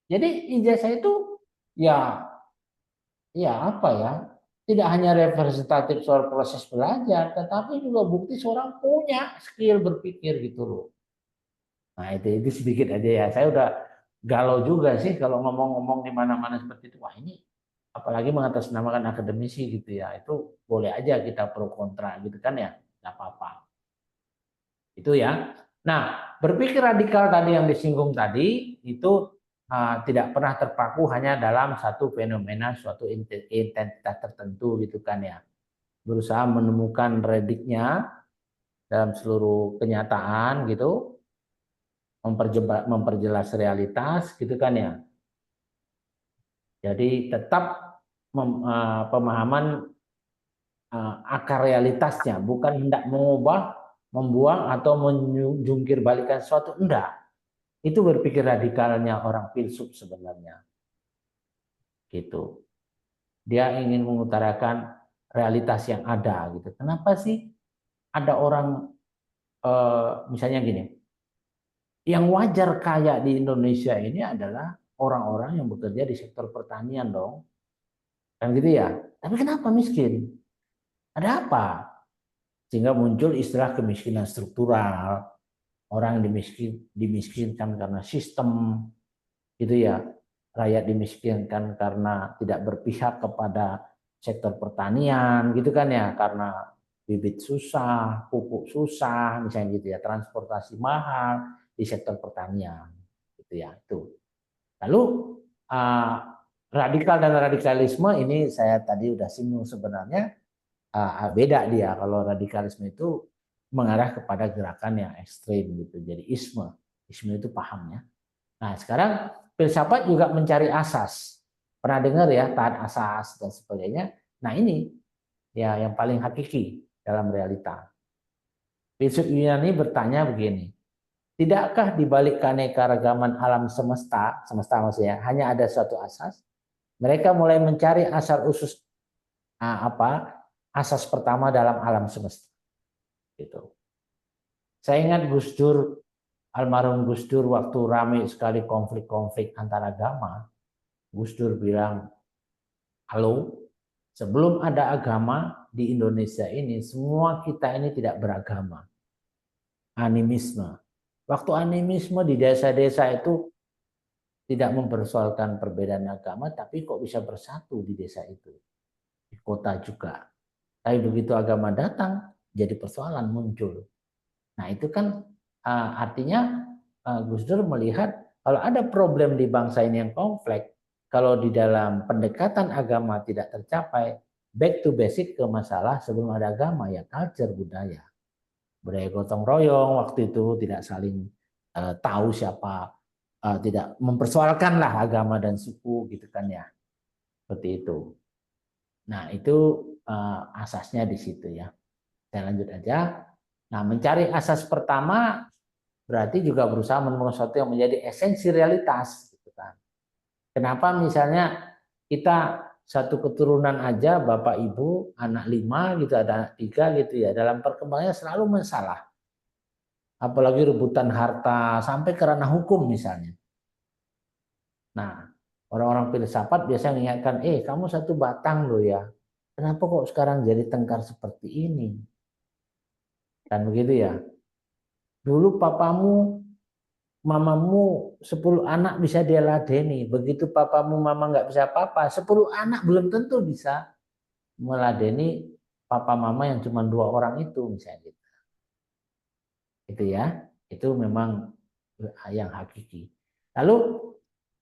Jadi ijazah itu ya apa ya? Tidak hanya representatif soal proses belajar, tetapi juga bukti seorang punya skill berpikir gitu loh. Nah itu sedikit aja ya. Saya udah galau juga sih kalau ngomong-ngomong di mana-mana seperti itu. Wah ini apalagi mengatasnamakan akademisi gitu ya. Itu boleh aja kita pro kontra gitu kan ya. Nggak apa-apa. Itu ya. Nah berpikir radikal tadi yang disinggung tadi itu tidak pernah terpaku hanya dalam satu fenomena, suatu intensitas tertentu gitu kan ya. Berusaha menemukan rediknya dalam seluruh kenyataan gitu, memperjelas realitas gitu kan ya. Jadi tetap pemahaman akar realitasnya, bukan hendak mengubah, membuang atau menjungkir balikan sesuatu, enggak. Itu berpikir radikalnya orang filsuf sebenarnya. Gitu. Dia ingin mengutarakan realitas yang ada gitu. Kenapa sih ada orang misalnya gini, yang wajar kaya di Indonesia ini adalah orang-orang yang bekerja di sektor pertanian dong. Kan gitu ya. Tapi kenapa miskin? Ada apa? Sehingga muncul istilah kemiskinan struktural. Orang dimiskinkan karena sistem gitu ya. Rakyat dimiskinkan karena tidak berpihak kepada sektor pertanian gitu kan ya, karena bibit susah, pupuk susah misalnya gitu ya, transportasi mahal di sektor pertanian gitu ya. Itu. Lalu radikal dan radikalisme ini saya tadi udah singgung sebenarnya beda dia. Kalau radikalisme itu mengarah kepada gerakan yang ekstrim gitu. Jadi isme itu pahamnya. Nah sekarang filsafat juga mencari asas. Pernah dengar ya taat asas dan sebagainya. Nah ini ya yang paling hakiki dalam realita. Filsuf Yunani bertanya begini, tidakkah di balik keanekaragaman alam semesta maksudnya hanya ada suatu asas? Mereka mulai mencari asal usus asas pertama dalam alam semesta. Gitu. Saya ingat Gus Dur, almarhum Gus Dur waktu ramai sekali konflik-konflik antar agama, Gus Dur bilang, halo, sebelum ada agama di Indonesia ini, semua kita ini tidak beragama. Animisme. Waktu animisme di desa-desa itu tidak mempersoalkan perbedaan agama, tapi kok bisa bersatu di desa itu. Di kota juga. Tapi begitu agama datang, jadi persoalan muncul. Nah itu kan artinya Gus Dur melihat kalau ada problem di bangsa ini yang kompleks, kalau di dalam pendekatan agama tidak tercapai, back to basic ke masalah sebelum ada agama ya culture budaya gotong royong waktu itu tidak saling tahu siapa, tidak mempersoalkan lah agama dan suku gitu kan ya, seperti itu. Nah itu asasnya di situ ya. Saya lanjut aja. Nah mencari asas pertama berarti juga berusaha menemukan sesuatu yang menjadi esensi realitas. Gitu kan. Kenapa misalnya kita satu keturunan aja bapak ibu anak 5 gitu ada anak 3 gitu ya dalam perkembangannya selalu masalah. Apalagi rebutan harta sampai ke ranah hukum misalnya. Nah orang-orang filsafat biasanya mengingatkan, kamu satu batang loh ya. Kenapa kok sekarang jadi tengkar seperti ini? Kan begitu ya. Dulu papamu, mamamu 10 anak bisa dia ladeni. Begitu papamu, mama nggak bisa apa-apa, 10 anak belum tentu bisa meladeni papa mama yang cuma 2 orang itu misalnya gitu. Itu ya. Itu memang yang hakiki. Lalu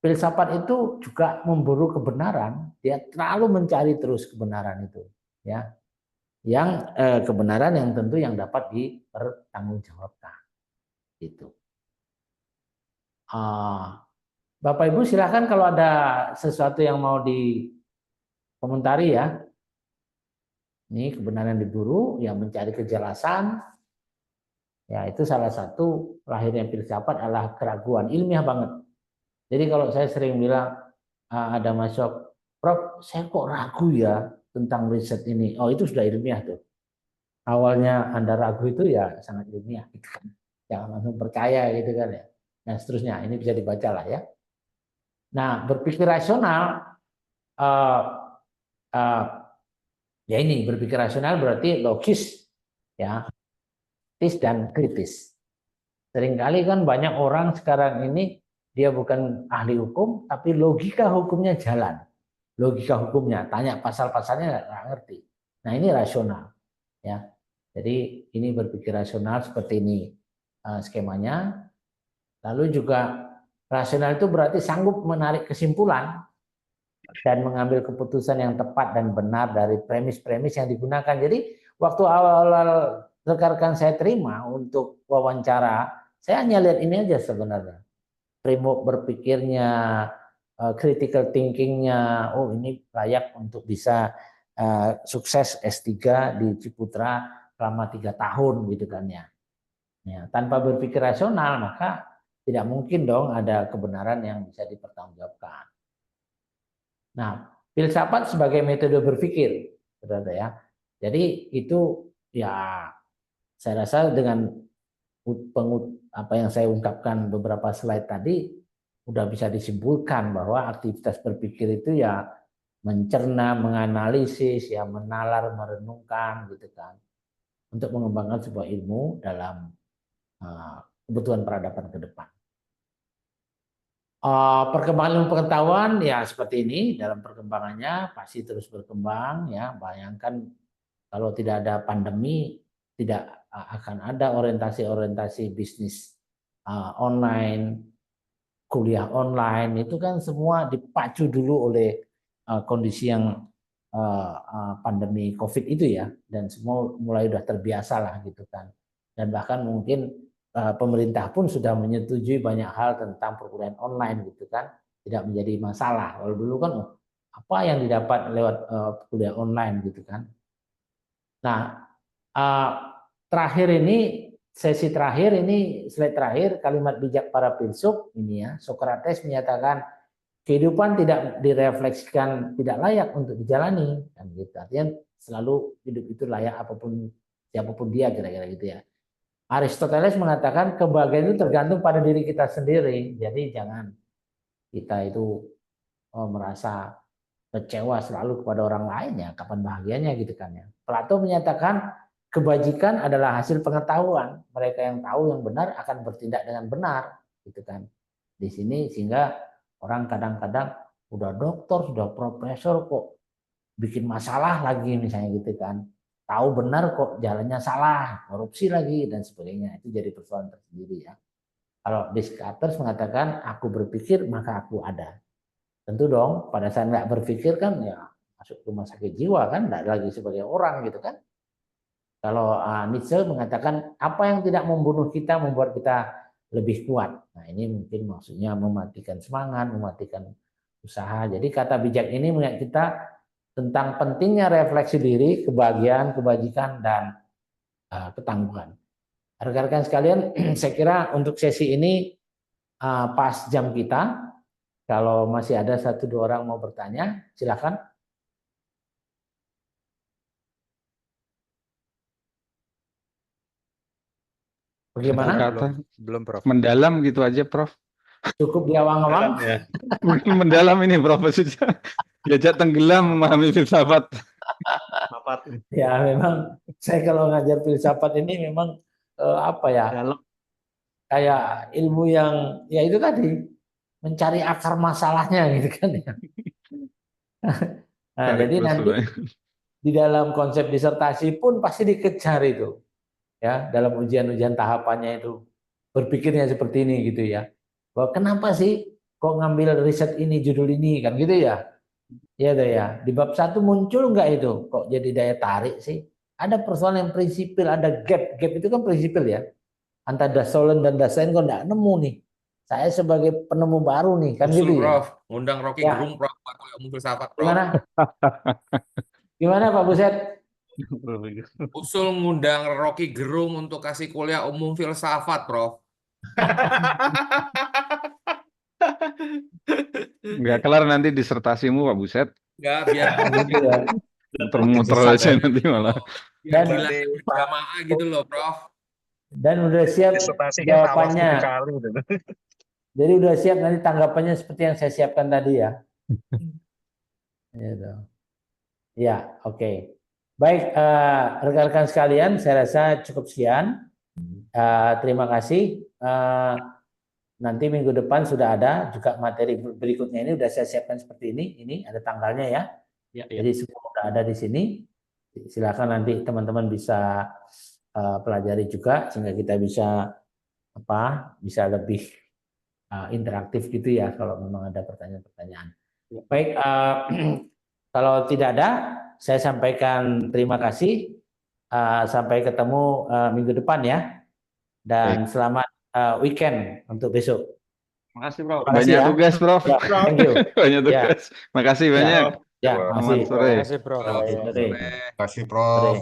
filsafat itu juga memburu kebenaran, dia terlalu mencari terus kebenaran itu, ya. Yang kebenaran yang tentu yang dapat dipertanggungjawabkan. Gitu. Bapak Ibu silakan kalau ada sesuatu yang mau dikomentari ya. Ini kebenaran diburu, yang mencari kejelasan. Ya, itu salah satu lahirnya filsafat adalah keraguan, ilmiah banget. Jadi kalau saya sering bilang ada masuk, Prof, saya kok ragu ya tentang riset ini. Oh, itu sudah ilmiah tuh. Awalnya Anda ragu itu ya sangat ilmiah gitu kan. Jangan langsung percaya gitu kan ya. Dan seterusnya, ini bisa dibaca lah ya. Nah, berpikir rasional, eh, eh, ya ini berpikir rasional berarti logis, ya, etis dan kritis. Seringkali kan banyak orang sekarang ini dia bukan ahli hukum, tapi logika hukumnya jalan. Logika hukumnya, tanya pasal-pasalnya nggak ngerti. Nah, ini rasional, ya. Jadi ini berpikir rasional seperti ini skemanya. Lalu juga rasional itu berarti sanggup menarik kesimpulan dan mengambil keputusan yang tepat dan benar dari premis-premis yang digunakan. Jadi waktu awal-awal rekan-rekan saya terima untuk wawancara, saya hanya lihat ini aja sebenarnya. Framework berpikirnya, critical thinkingnya, oh ini layak untuk bisa sukses S3 di Ciputra selama 3 tahun gitu kan ya. Ya, tanpa berpikir rasional maka tidak mungkin dong ada kebenaran yang bisa dipertanggungjawabkan. Nah, filsafat sebagai metode berpikir, saudara ya. Jadi itu ya saya rasa dengan apa yang saya ungkapkan beberapa slide tadi udah bisa disimpulkan bahwa aktivitas berpikir itu ya mencerna, menganalisis, ya menalar, merenungkan gitu kan untuk mengembangkan sebuah ilmu dalam kebutuhan peradaban ke depan. Perkembangan ilmu pengetahuan ya seperti ini, dalam perkembangannya pasti terus berkembang ya. Bayangkan kalau tidak ada pandemi tidak akan ada orientasi bisnis online, kuliah online, itu kan semua dipacu dulu oleh kondisi yang pandemi COVID itu ya, dan semua mulai udah terbiasa lah gitu kan. Dan bahkan mungkin pemerintah pun sudah menyetujui banyak hal tentang perkuliahan online gitu kan, tidak menjadi masalah. Kalau dulu kan apa yang didapat lewat kuliah online gitu kan. Nah, terakhir ini sesi terakhir ini slide terakhir, kalimat bijak para filsuf ini ya. Socrates menyatakan kehidupan tidak direfleksikan tidak layak untuk dijalani kan gitu. Artinya selalu hidup itu layak apapun siapapun dia kira-kira gitu ya. Aristoteles mengatakan kebahagiaan itu tergantung pada diri kita sendiri. Jadi jangan kita itu merasa kecewa selalu kepada orang lain ya, kapan bahagianya gitu kan ya. Plato menyatakan kebajikan adalah hasil pengetahuan. Mereka yang tahu yang benar akan bertindak dengan benar gitu kan. Di sini sehingga orang kadang-kadang udah dokter, sudah profesor kok bikin masalah lagi misalnya gitu kan. Tahu benar kok jalannya salah, korupsi lagi dan sebagainya. Itu jadi persoalan tersendiri ya. Kalau Descartes mengatakan aku berpikir maka aku ada. Tentu dong pada saat nggak berpikir kan ya masuk rumah sakit jiwa kan, nggak lagi sebagai orang gitu kan. Kalau Nietzsche mengatakan apa yang tidak membunuh kita membuat kita lebih kuat. Nah ini mungkin maksudnya mematikan semangat, mematikan usaha. Jadi kata bijak ini mengingat kita tentang pentingnya refleksi diri, kebahagiaan, kebajikan, dan ketangguhan. Rekan-rekan sekalian, saya kira untuk sesi ini pas jam kita. Kalau masih ada 1-2 orang mau bertanya, silakan. Bagaimana? Belum, Prof. Mendalam gitu aja, Prof. Cukup di awang-awang. Mungkin mendalam ini, Prof. Maksudnya diajak tenggelam memahami filsafat. Ya memang saya kalau ngajar filsafat ini memang apa ya, kayak ilmu yang ya itu tadi mencari akar masalahnya gitu kan ya. Nah, jadi nanti di dalam konsep disertasi pun pasti dikejar itu ya, dalam ujian-ujian tahapannya itu berpikirnya seperti ini gitu ya, bahwa kenapa sih kok ngambil riset ini judul ini kan gitu ya. Ya deh ya, di bab 1 muncul nggak itu kok jadi daya tarik sih? Ada persoalan yang prinsipil, ada gap itu kan prinsipil ya. Antara Dasolen dan Dasein kok nggak nemu nih. Saya sebagai penemu baru nih kan Usul, gitu ya. Prof. Ngundang Rocky Ya. Gerung, Prof. Buat ilmu filsafat, Prof. Gimana? Gimana Pak Buset? Usul ngundang Rocky Gerung untuk kasih kuliah umum filsafat, Prof. Nggak kelar nanti disertasimu, Pak Buset. Nggak, biar Gitu ya. Muter-muter Sesat aja ya. nanti malah. biar Dan belajar berjamaah gitu loh, Prof. dan udah siap Disertasinya tawas jawabannya. 7 kali. Jadi udah siap nanti tanggapannya seperti yang saya siapkan tadi ya. Gitu. Ya, oke. Baik, rekan-rekan sekalian, saya rasa cukup sekian. Terima kasih. Nanti minggu depan sudah ada juga materi berikutnya ini sudah saya siapkan seperti ini. Ini ada tanggalnya ya. Jadi semua sudah ada di sini. Silakan nanti teman-teman bisa pelajari juga sehingga kita bisa bisa lebih interaktif gitu ya kalau memang ada pertanyaan-pertanyaan. Baik, kalau tidak ada, saya sampaikan terima kasih. Sampai ketemu minggu depan ya. Dan selamat weekend untuk besok. Makasih, Prof. Terima kasih Banyak ya. tugas, Prof. Ya, thank you. Banyak Ya, tugas. Makasih ya, banyak. ya, Selamat makasih. sore. Terima kasih, Prof. Sore. Terima kasih, Sore.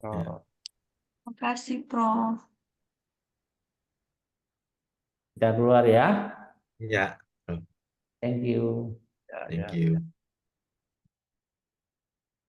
Prof. Makasih, Prof. Kita keluar ya. Ya, Thank you. thank you.